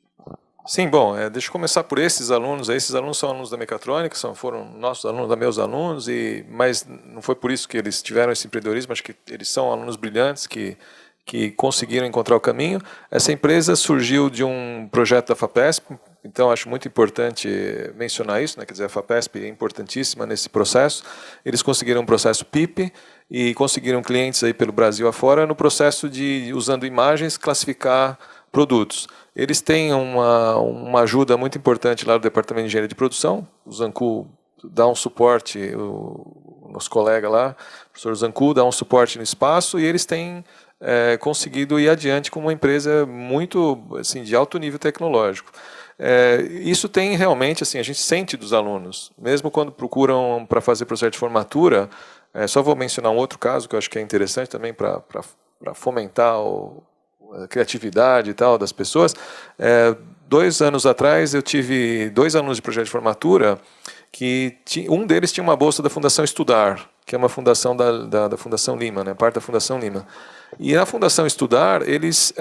Sim, bom, deixa eu começar por esses alunos. Esses alunos são alunos da mecatrônica, foram nossos alunos, meus alunos, mas não foi por isso que eles tiveram esse empreendedorismo. Acho que eles são alunos brilhantes que conseguiram encontrar o caminho. Essa empresa surgiu de um projeto da FAPESP, Então, acho muito importante mencionar isso, né? Quer dizer, a FAPESP é importantíssima nesse processo. Eles conseguiram um processo PIP e conseguiram clientes aí pelo Brasil afora no processo de, usando imagens, classificar produtos. Eles têm uma ajuda muito importante lá do Departamento de Engenharia de Produção. O Zancu dá um suporte, o nosso colega lá, o professor Zancu, dá um suporte no espaço e eles têm conseguido ir adiante com uma empresa muito assim, de alto nível tecnológico. Isso tem realmente, assim, a gente sente dos alunos, mesmo quando procuram para fazer processo de formatura. Só vou mencionar um outro caso que eu acho que é interessante também para fomentar a criatividade e tal das pessoas. 2 anos atrás eu tive 2 alunos de projeto de formatura que um deles tinha uma bolsa da Fundação Estudar, que é uma fundação da Fundação Lima, né, parte da Fundação Lima. E na Fundação Estudar eles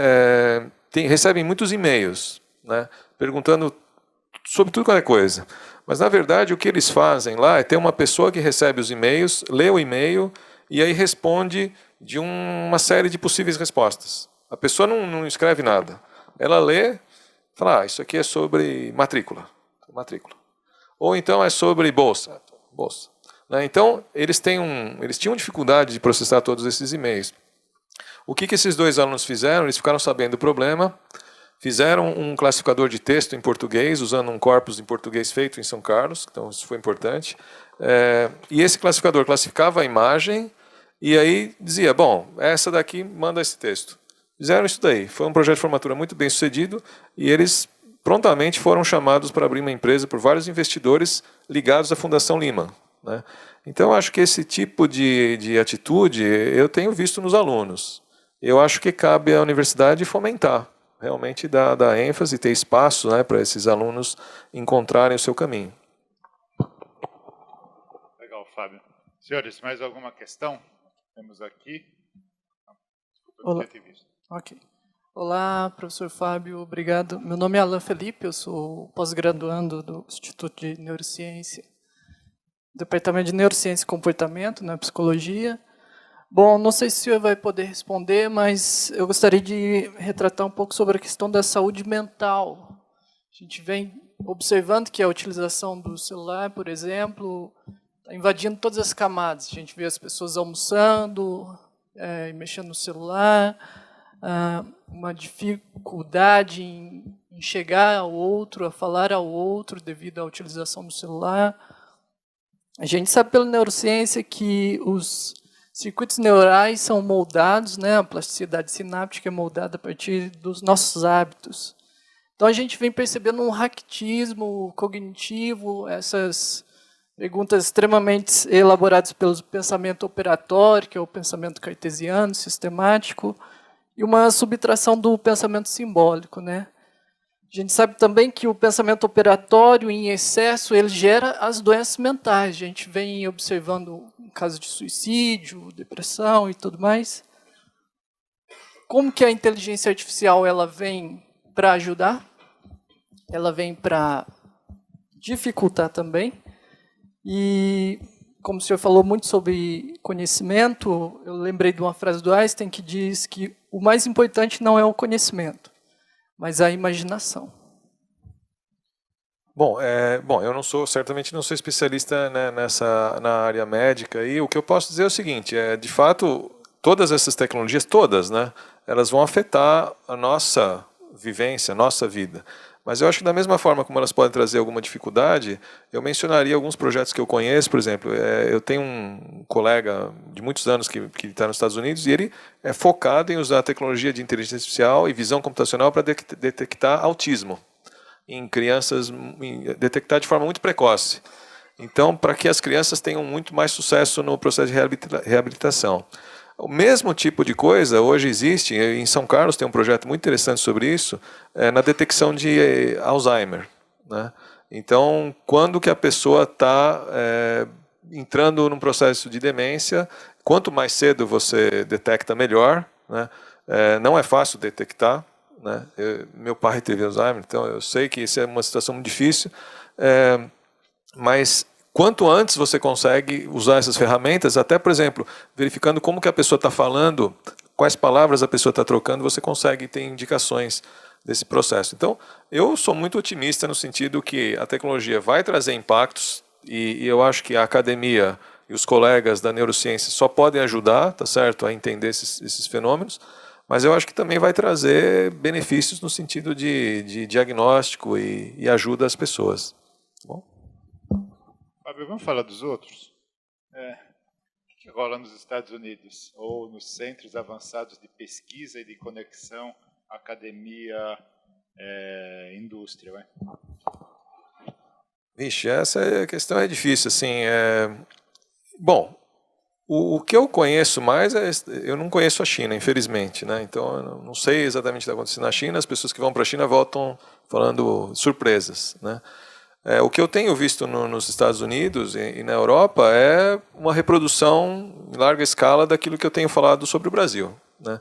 recebem muitos e-mails, né, perguntando sobre tudo qualquer coisa. Mas, na verdade, o que eles fazem lá é ter uma pessoa que recebe os e-mails, lê o e-mail e aí responde de uma série de possíveis respostas. A pessoa não escreve nada. Ela lê, fala, isso aqui é sobre matrícula. Ou então é sobre bolsa. Então, eles tinham dificuldade de processar todos esses e-mails. O que esses 2 alunos fizeram? Eles ficaram sabendo do problema, fizeram um classificador de texto em português, usando um corpus em português feito em São Carlos, então isso foi importante. E esse classificador classificava a imagem e aí dizia, bom, essa daqui manda esse texto. Fizeram isso daí. Foi um projeto de formatura muito bem sucedido e eles prontamente foram chamados para abrir uma empresa por vários investidores ligados à Fundação Lima, né? Então, acho que esse tipo de atitude eu tenho visto nos alunos. Eu acho que cabe à universidade fomentar, realmente dar ênfase, ter espaço, né, para esses alunos encontrarem o seu caminho. Legal, Fábio. Senhores, mais alguma questão? Temos aqui. Olá. Ok. Olá, professor Fábio, obrigado. Meu nome é Alan Felipe, eu sou pós-graduando do Instituto de Neurociência, Departamento de Neurociência e Comportamento, na Psicologia. Bom, não sei se o senhor vai poder responder, mas eu gostaria de retratar um pouco sobre a questão da saúde mental. A gente vem observando que a utilização do celular, por exemplo, está invadindo todas as camadas. A gente vê as pessoas almoçando, mexendo no celular, uma dificuldade em chegar ao outro, a falar ao outro devido à utilização do celular. A gente sabe pela neurociência que os circuitos neurais são moldados, né, a plasticidade sináptica é moldada a partir dos nossos hábitos. Então a gente vem percebendo um raquitismo cognitivo, essas perguntas extremamente elaboradas pelo pensamento operatório, que é o pensamento cartesiano, sistemático, e uma subtração do pensamento simbólico, né? A gente sabe também que o pensamento operatório, em excesso, ele gera as doenças mentais. A gente vem observando casos de suicídio, depressão e tudo mais. Como que a inteligência artificial ela vem para ajudar? Ela vem para dificultar também. E, como o senhor falou muito sobre conhecimento, eu lembrei de uma frase do Einstein que diz que o mais importante não é o conhecimento, mas a imaginação. Bom, eu certamente não sou especialista, né, na área médica, e o que eu posso dizer é o seguinte, de fato, todas essas tecnologias, todas, né, elas vão afetar a nossa vivência, a nossa vida. Mas eu acho que da mesma forma como elas podem trazer alguma dificuldade, eu mencionaria alguns projetos que eu conheço, por exemplo, eu tenho um colega de muitos anos que está nos Estados Unidos e ele é focado em usar a tecnologia de inteligência artificial e visão computacional para detectar autismo em crianças, detectar de forma muito precoce. Então, para que as crianças tenham muito mais sucesso no processo de reabilitação. O mesmo tipo de coisa hoje existe, em São Carlos tem um projeto muito interessante sobre isso, na detecção de Alzheimer, né? Então, quando que a pessoa está entrando num processo de demência, quanto mais cedo você detecta, melhor, né? Não é fácil detectar, né? Meu pai teve Alzheimer, então eu sei que isso é uma situação muito difícil, mas quanto antes você consegue usar essas ferramentas, até, por exemplo, verificando como que a pessoa está falando, quais palavras a pessoa está trocando, você consegue ter indicações desse processo. Então, eu sou muito otimista no sentido que a tecnologia vai trazer impactos e eu acho que a academia e os colegas da neurociência só podem ajudar, tá certo, a entender esses fenômenos, mas eu acho que também vai trazer benefícios no sentido de diagnóstico e ajuda às pessoas. Tá bom? Fábio, vamos falar dos outros? O que rola nos Estados Unidos ou nos centros avançados de pesquisa e de conexão academia, indústria? Vai? Vixe, essa questão é difícil. Assim, bom, o que eu conheço mais eu não conheço a China, infelizmente, né? Então eu não sei exatamente o que está acontecendo na China. As pessoas que vão para a China voltam falando surpresas, né? O que eu tenho visto nos Estados Unidos e na Europa é uma reprodução em larga escala daquilo que eu tenho falado sobre o Brasil, né?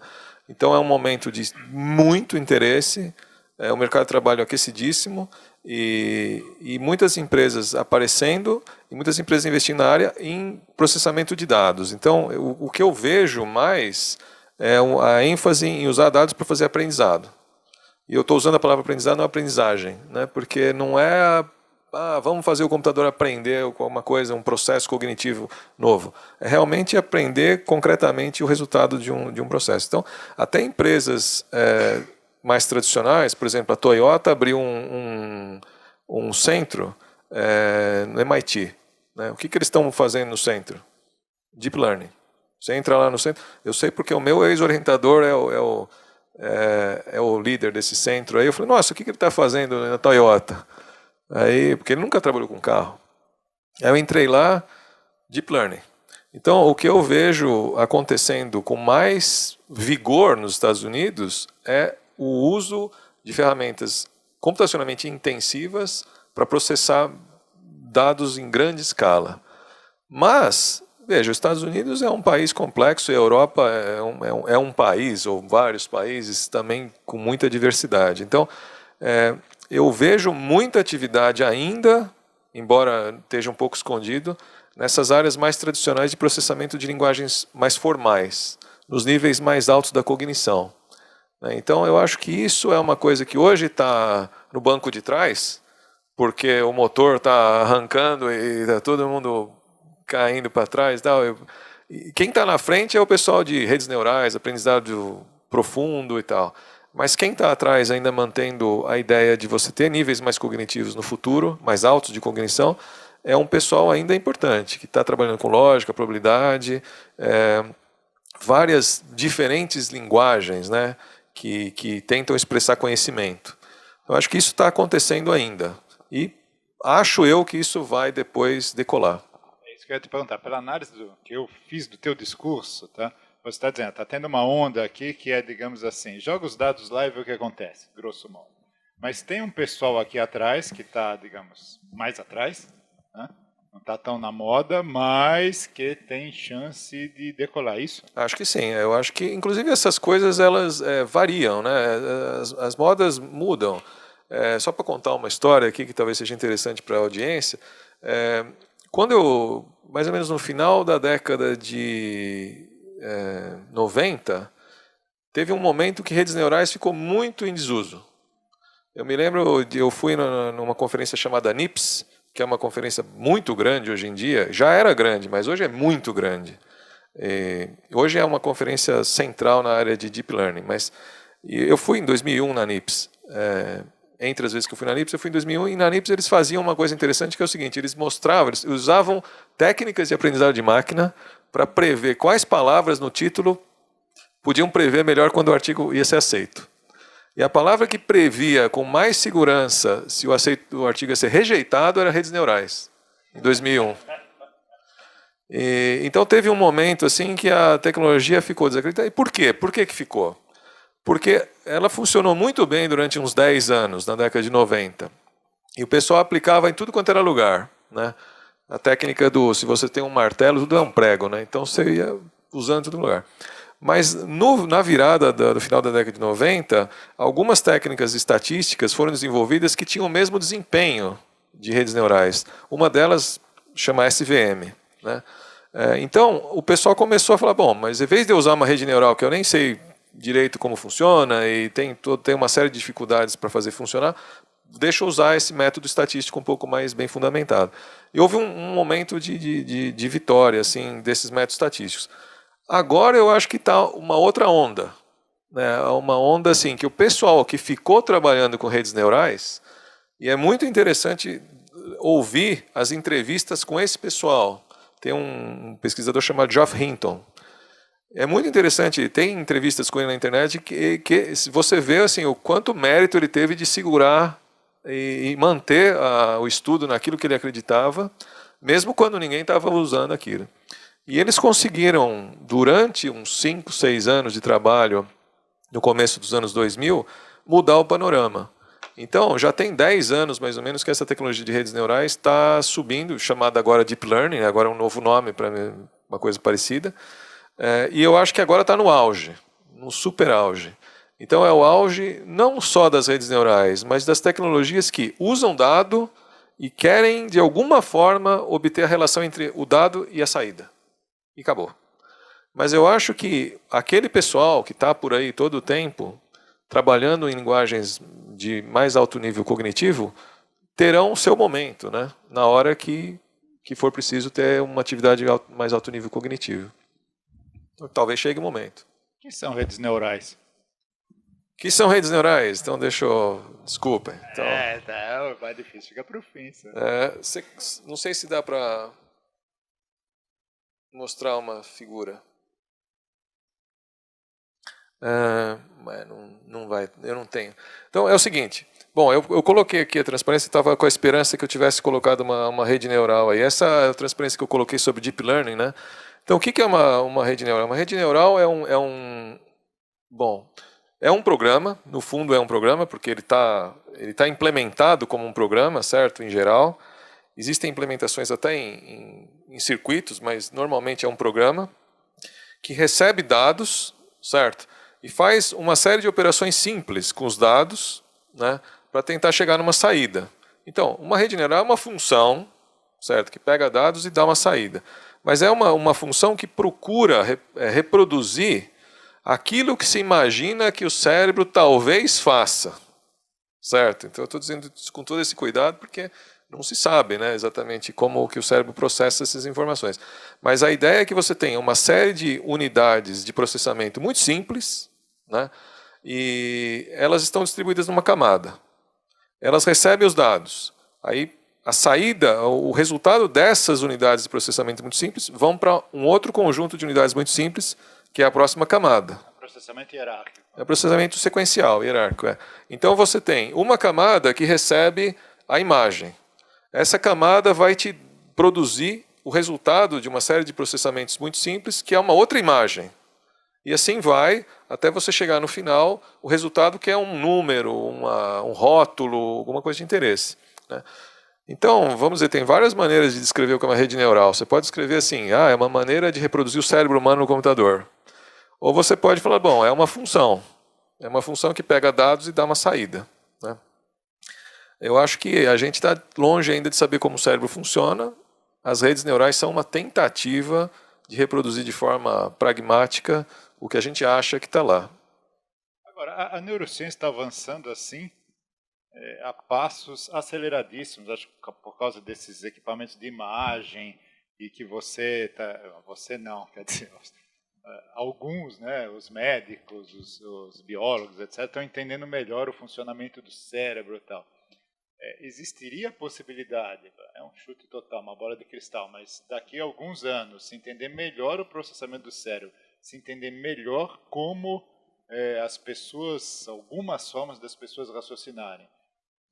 Então é um momento de muito interesse, o mercado de trabalho aquecidíssimo e muitas empresas aparecendo e muitas empresas investindo na área em processamento de dados. Então o que eu vejo mais é a ênfase em usar dados para fazer aprendizado. E eu estou usando a palavra aprendizado, não aprendizagem, né? Porque não é vamos fazer o computador aprender alguma coisa, um processo cognitivo novo. É realmente aprender concretamente o resultado de um processo. Então, até empresas mais tradicionais, por exemplo, a Toyota abriu um centro no MIT. Né? O que eles estão fazendo no centro? Deep Learning. Você entra lá no centro. Eu sei porque o meu ex-orientador é o líder desse centro. Aí eu falei, nossa, o que ele está fazendo na Toyota? Aí, porque ele nunca trabalhou com carro. Aí eu entrei lá, Deep Learning. Então, o que eu vejo acontecendo com mais vigor nos Estados Unidos é o uso de ferramentas computacionalmente intensivas para processar dados em grande escala. Mas, veja, os Estados Unidos é um país complexo e a Europa é um país, ou vários países, também com muita diversidade. Então, eu vejo muita atividade ainda, embora esteja um pouco escondido, nessas áreas mais tradicionais de processamento de linguagens mais formais, nos níveis mais altos da cognição. Então, eu acho que isso é uma coisa que hoje está no banco de trás, porque o motor está arrancando e está todo mundo caindo para trás. E quem está na frente é o pessoal de redes neurais, aprendizado profundo e tal. Mas quem está atrás ainda mantendo a ideia de você ter níveis mais cognitivos no futuro, mais altos de cognição, é um pessoal ainda importante, que está trabalhando com lógica, probabilidade, várias diferentes linguagens, né, que tentam expressar conhecimento. Eu acho que isso está acontecendo ainda. E acho eu que isso vai depois decolar. É isso que eu ia te perguntar. Pela análise que eu fiz do teu discurso, tá? Você está dizendo, está tendo uma onda aqui que é, digamos assim, joga os dados lá e vê o que acontece, grosso modo. Mas tem um pessoal aqui atrás que está, digamos, mais atrás, né? Não está tão na moda, mas que tem chance de decolar, isso? Acho que sim. Eu acho que, inclusive, essas coisas elas variam, né? As modas mudam. Só para contar uma história aqui que talvez seja interessante para a audiência, quando eu, mais ou menos no final da década de 90, teve um momento que redes neurais ficou muito em desuso. Eu me lembro, eu fui numa conferência chamada NIPS, que é uma conferência muito grande hoje em dia. Já era grande, mas hoje é muito grande. Hoje é uma conferência central na área de Deep Learning. Mas eu fui em 2001 na NIPS. Entre as vezes que eu fui na NIPS, eu fui em 2001. E na NIPS eles faziam uma coisa interessante, que é o seguinte: eles mostravam, eles usavam técnicas de aprendizado de máquina para prever quais palavras no título podiam prever melhor quando o artigo ia ser aceito. E a palavra que previa com mais segurança se o artigo ia ser rejeitado era redes neurais, em 2001. Então teve um momento assim que a tecnologia ficou desacreditada. E por quê? Por que ficou? Porque ela funcionou muito bem durante uns 10 anos, na década de 90. E o pessoal aplicava em tudo quanto era lugar, né? A técnica se você tem um martelo, tudo é um prego, né? Então você ia usando em todo lugar. Mas na virada do final da década de 90, algumas técnicas estatísticas foram desenvolvidas que tinham o mesmo desempenho de redes neurais. Uma delas chama SVM, né? Então, o pessoal começou a falar, bom, mas em vez de eu usar uma rede neural que eu nem sei direito como funciona e tem uma série de dificuldades para fazer funcionar, deixa eu usar esse método estatístico um pouco mais bem fundamentado. E houve um momento de vitória assim, desses métodos estatísticos. Agora eu acho que está uma outra onda, né? Uma onda assim, que o pessoal que ficou trabalhando com redes neurais, e é muito interessante ouvir as entrevistas com esse pessoal. Tem um pesquisador chamado Geoff Hinton. É muito interessante, tem entrevistas com ele na internet que você vê assim, o quanto mérito ele teve de segurar e manter o estudo naquilo que ele acreditava, mesmo quando ninguém estava usando aquilo. E eles conseguiram, durante uns 5, 6 anos de trabalho, no começo dos anos 2000, mudar o panorama. Então, já tem 10 anos, mais ou menos, que essa tecnologia de redes neurais está subindo, chamada agora Deep Learning, agora é um novo nome para uma coisa parecida, e eu acho que agora está no auge, no super auge. Então, é o auge não só das redes neurais, mas das tecnologias que usam dado e querem, de alguma forma, obter a relação entre o dado e a saída. E acabou. Mas eu acho que aquele pessoal que está por aí todo o tempo, trabalhando em linguagens de mais alto nível cognitivo, terão o seu momento, né? Na hora que for preciso ter uma atividade de mais alto nível cognitivo. Então, talvez chegue o momento. O que são redes neurais? O que são redes neurais? Então, deixa eu... Desculpem. Então, mais difícil, fica para o fim. não sei se dá para mostrar uma figura. Mas não vai, eu não tenho. Então é o seguinte, bom, eu coloquei aqui a transparência, estava com a esperança que eu tivesse colocado uma rede neural aí. Essa é a transparência que eu coloquei sobre Deep Learning, né? Então o que é uma rede neural? Uma rede neural é um programa, no fundo é um programa, porque ele tá implementado como um programa, certo, em geral. Existem implementações até em circuitos, mas normalmente é um programa que recebe dados, certo? E faz uma série de operações simples com os dados, né, para tentar chegar numa saída. Então, uma rede neural é uma função, certo, que pega dados e dá uma saída. Mas é uma função que procura reproduzir aquilo que se imagina que o cérebro talvez faça. Certo? Então, eu estou dizendo isso com todo esse cuidado porque não se sabe, né, exatamente como que o cérebro processa essas informações. Mas a ideia é que você tenha uma série de unidades de processamento muito simples, né, e elas estão distribuídas numa camada. Elas recebem os dados. Aí a saída, o resultado dessas unidades de processamento muito simples vão para um outro conjunto de unidades muito simples, que é a próxima camada. Processamento hierárquico. É processamento sequencial, hierárquico. Então você tem uma camada que recebe a imagem. Essa camada vai te produzir o resultado de uma série de processamentos muito simples, que é uma outra imagem. E assim vai, até você chegar no final, o resultado que é um número, um rótulo, alguma coisa de interesse, né? Então, vamos dizer, tem várias maneiras de descrever o que é uma rede neural. Você pode escrever assim, é uma maneira de reproduzir o cérebro humano no computador. Ou você pode falar, bom, é uma função. É uma função que pega dados e dá uma saída, né? Eu acho que a gente está longe ainda de saber como o cérebro funciona. As redes neurais são uma tentativa de reproduzir de forma pragmática o que a gente acha que está lá. Agora, a neurociência está avançando assim, a passos aceleradíssimos, acho que por causa desses equipamentos de imagem e que você não, quer dizer, alguns, né, os médicos, os biólogos, etc., estão entendendo melhor o funcionamento do cérebro e tal. Existiria a possibilidade, é um chute total, uma bola de cristal, mas daqui a alguns anos, se entender melhor o processamento do cérebro, se entender melhor como as pessoas, algumas formas das pessoas raciocinarem,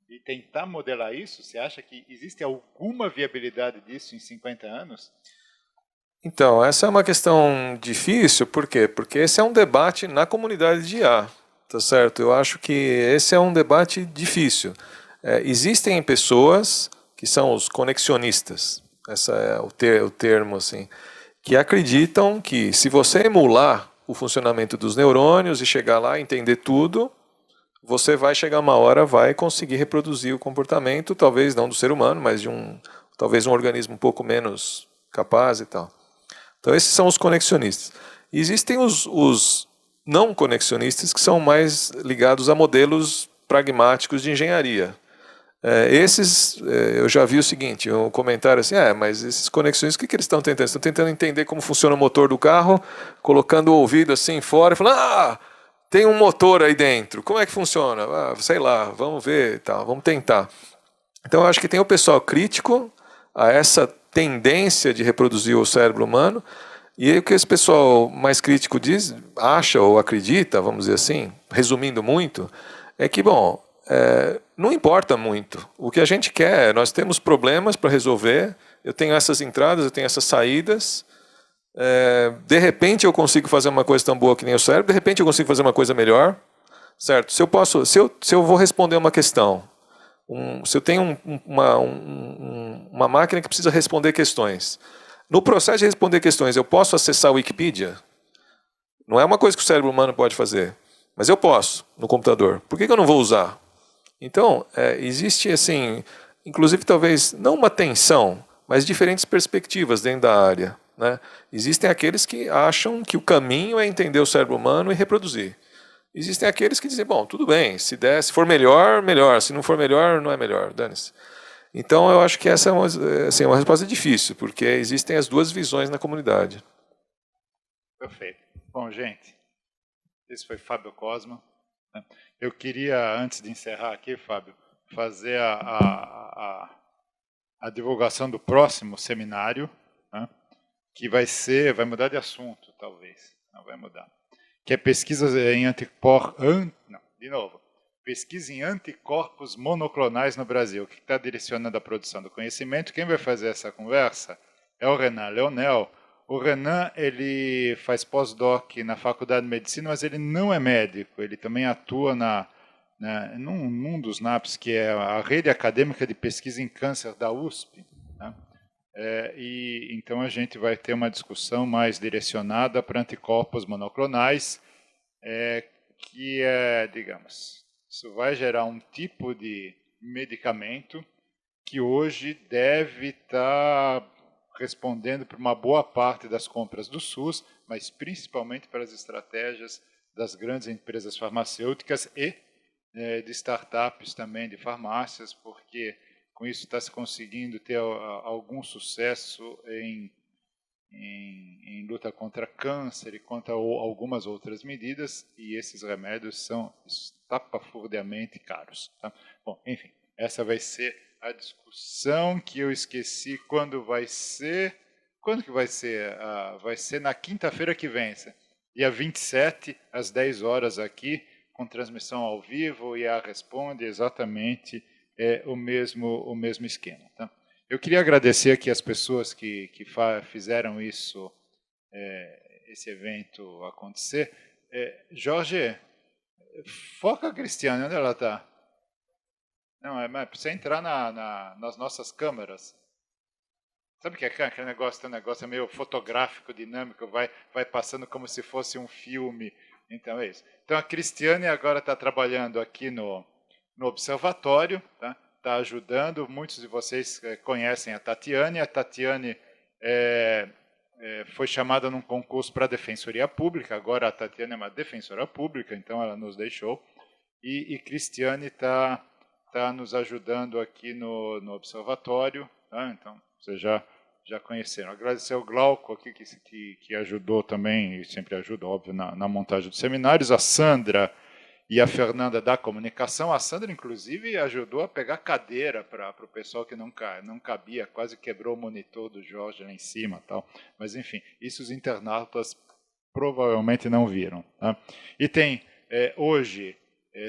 e tentar modelar isso, você acha que existe alguma viabilidade disso em 50 anos? Então, essa é uma questão difícil, por quê? Porque esse é um debate na comunidade de IA, tá certo? Eu acho que esse é um debate difícil. Existem pessoas que são os conexionistas, esse é o termo, assim, que acreditam que se você emular o funcionamento dos neurônios e chegar lá e entender tudo, você vai chegar uma hora, vai conseguir reproduzir o comportamento, talvez não do ser humano, mas de talvez um organismo um pouco menos capaz e tal. Então esses são os conexionistas. Existem os não conexionistas, que são mais ligados a modelos pragmáticos de engenharia. Eu já vi o seguinte, um comentário assim, mas esses conexões, o que eles estão tentando? Estão tentando entender como funciona o motor do carro, colocando o ouvido assim fora e falando, tem um motor aí dentro, como é que funciona? Sei lá, vamos ver, tá, vamos tentar. Então eu acho que tem o pessoal crítico a essa tendência de reproduzir o cérebro humano, e aí o que esse pessoal mais crítico diz, acha ou acredita, vamos dizer assim, resumindo muito, é que, bom, não importa muito. O que a gente quer, nós temos problemas para resolver, eu tenho essas entradas, eu tenho essas saídas, de repente eu consigo fazer uma coisa tão boa que nem o cérebro, de repente eu consigo fazer uma coisa melhor, certo? Se eu vou responder uma questão, se eu tenho uma máquina que precisa responder questões, no processo de responder questões eu posso acessar a Wikipedia? Não é uma coisa que o cérebro humano pode fazer, mas eu posso no computador. Por que eu não vou usar? Então, existe, assim, inclusive talvez não uma tensão, mas diferentes perspectivas dentro da área, né? Existem aqueles que acham que o caminho é entender o cérebro humano e reproduzir. Existem aqueles que dizem, bom, tudo bem, se for melhor, melhor, se não for melhor, não é melhor, dane-se. Então, eu acho que essa é uma resposta difícil, porque existem as duas visões na comunidade. Perfeito. Bom, gente, esse foi Fábio Cosma. Eu queria, antes de encerrar aqui, Fábio, fazer a divulgação do próximo seminário, né, que vai mudar de assunto, talvez, não vai mudar, que é pesquisa em pesquisa em anticorpos monoclonais no Brasil, que está direcionando a produção do conhecimento. Quem vai fazer essa conversa é o Renan Leonel. O Renan, ele faz pós-doc na Faculdade de Medicina, mas ele não é médico, ele também atua num dos NAPs, que é a Rede Acadêmica de Pesquisa em Câncer da USP, né? Então a gente vai ter uma discussão mais direcionada para anticorpos monoclonais, que digamos, isso vai gerar um tipo de medicamento que hoje deve estar respondendo por uma boa parte das compras do SUS, mas principalmente para as estratégias das grandes empresas farmacêuticas e de startups também de farmácias, porque com isso está se conseguindo ter algum sucesso em luta contra câncer e contra algumas outras medidas, e esses remédios são estapafurdiamente caros. Tá? Bom, enfim, essa vai ser a discussão que eu esqueci quando vai ser. Quando que vai ser? Vai ser na quinta-feira que vem, dia 27, às 10 horas aqui, com transmissão ao vivo, e a Responde exatamente o mesmo esquema. Tá? Eu queria agradecer aqui as pessoas que fizeram esse evento acontecer. Jorge, foca a Cristiane, onde ela está? Não, mas precisa entrar nas nossas câmeras. Sabe que aquele negócio, é meio fotográfico, dinâmico, vai passando como se fosse um filme. Então é isso. Então a Cristiane agora está trabalhando aqui no observatório, tá? Está ajudando. Muitos de vocês conhecem a Tatiane. A Tatiane foi chamada num concurso para a Defensoria Pública. Agora a Tatiane é uma defensora pública, então ela nos deixou. E Cristiane está nos ajudando aqui no observatório. Tá? Então, vocês já conheceram. Agradecer ao Glauco aqui, que ajudou também, e sempre ajuda, óbvio, na montagem dos seminários. A Sandra e a Fernanda da comunicação. A Sandra, inclusive, ajudou a pegar cadeira para o pessoal que não cabia, quase quebrou o monitor do Jorge lá em cima. Tal. Mas, enfim, isso os internautas provavelmente não viram. Tá? E tem, hoje,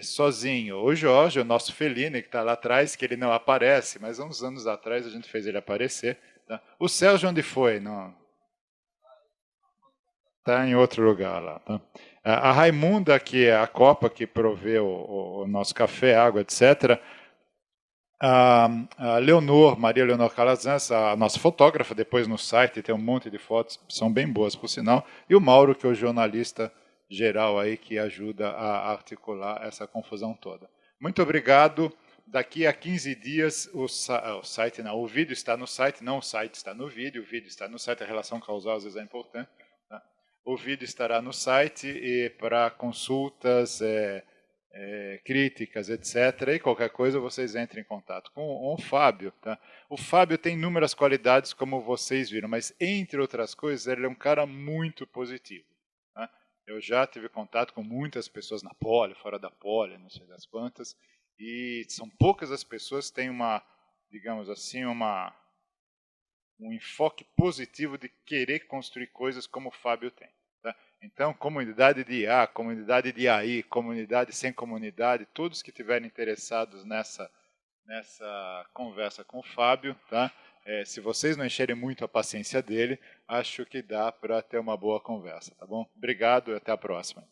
sozinho, o Jorge, o nosso Fellini, que está lá atrás, que ele não aparece, mas há uns anos atrás a gente fez ele aparecer. Tá? O Sérgio, onde foi? Não. Está em outro lugar lá. Tá? A Raimunda, que é a Copa, que provê o nosso café, água, etc. A Maria Leonor Calazans, a nossa fotógrafa, depois no site tem um monte de fotos, são bem boas, por sinal. E o Mauro, que é o jornalista geral aí, que ajuda a articular essa confusão toda. Muito obrigado. Daqui a 15 dias, o vídeo está no site, não o site está no vídeo, o vídeo está no site, a relação causal às vezes é importante. Tá? O vídeo estará no site e para consultas, críticas, etc. E qualquer coisa vocês entrem em contato com o Fábio. Tá? O Fábio tem inúmeras qualidades, como vocês viram, mas entre outras coisas, ele é um cara muito positivo. Tá? Eu já tive contato com muitas pessoas na Poli, fora da Poli, não sei das quantas, e são poucas as pessoas que têm uma, digamos assim, um enfoque positivo de querer construir coisas como o Fábio tem. Tá? Então, comunidade de IA, comunidade de AI, comunidade sem comunidade, todos que estiverem interessados nessa conversa com o Fábio, tá? Se vocês não encherem muito a paciência dele, acho que dá para ter uma boa conversa, tá bom? Obrigado e até a próxima.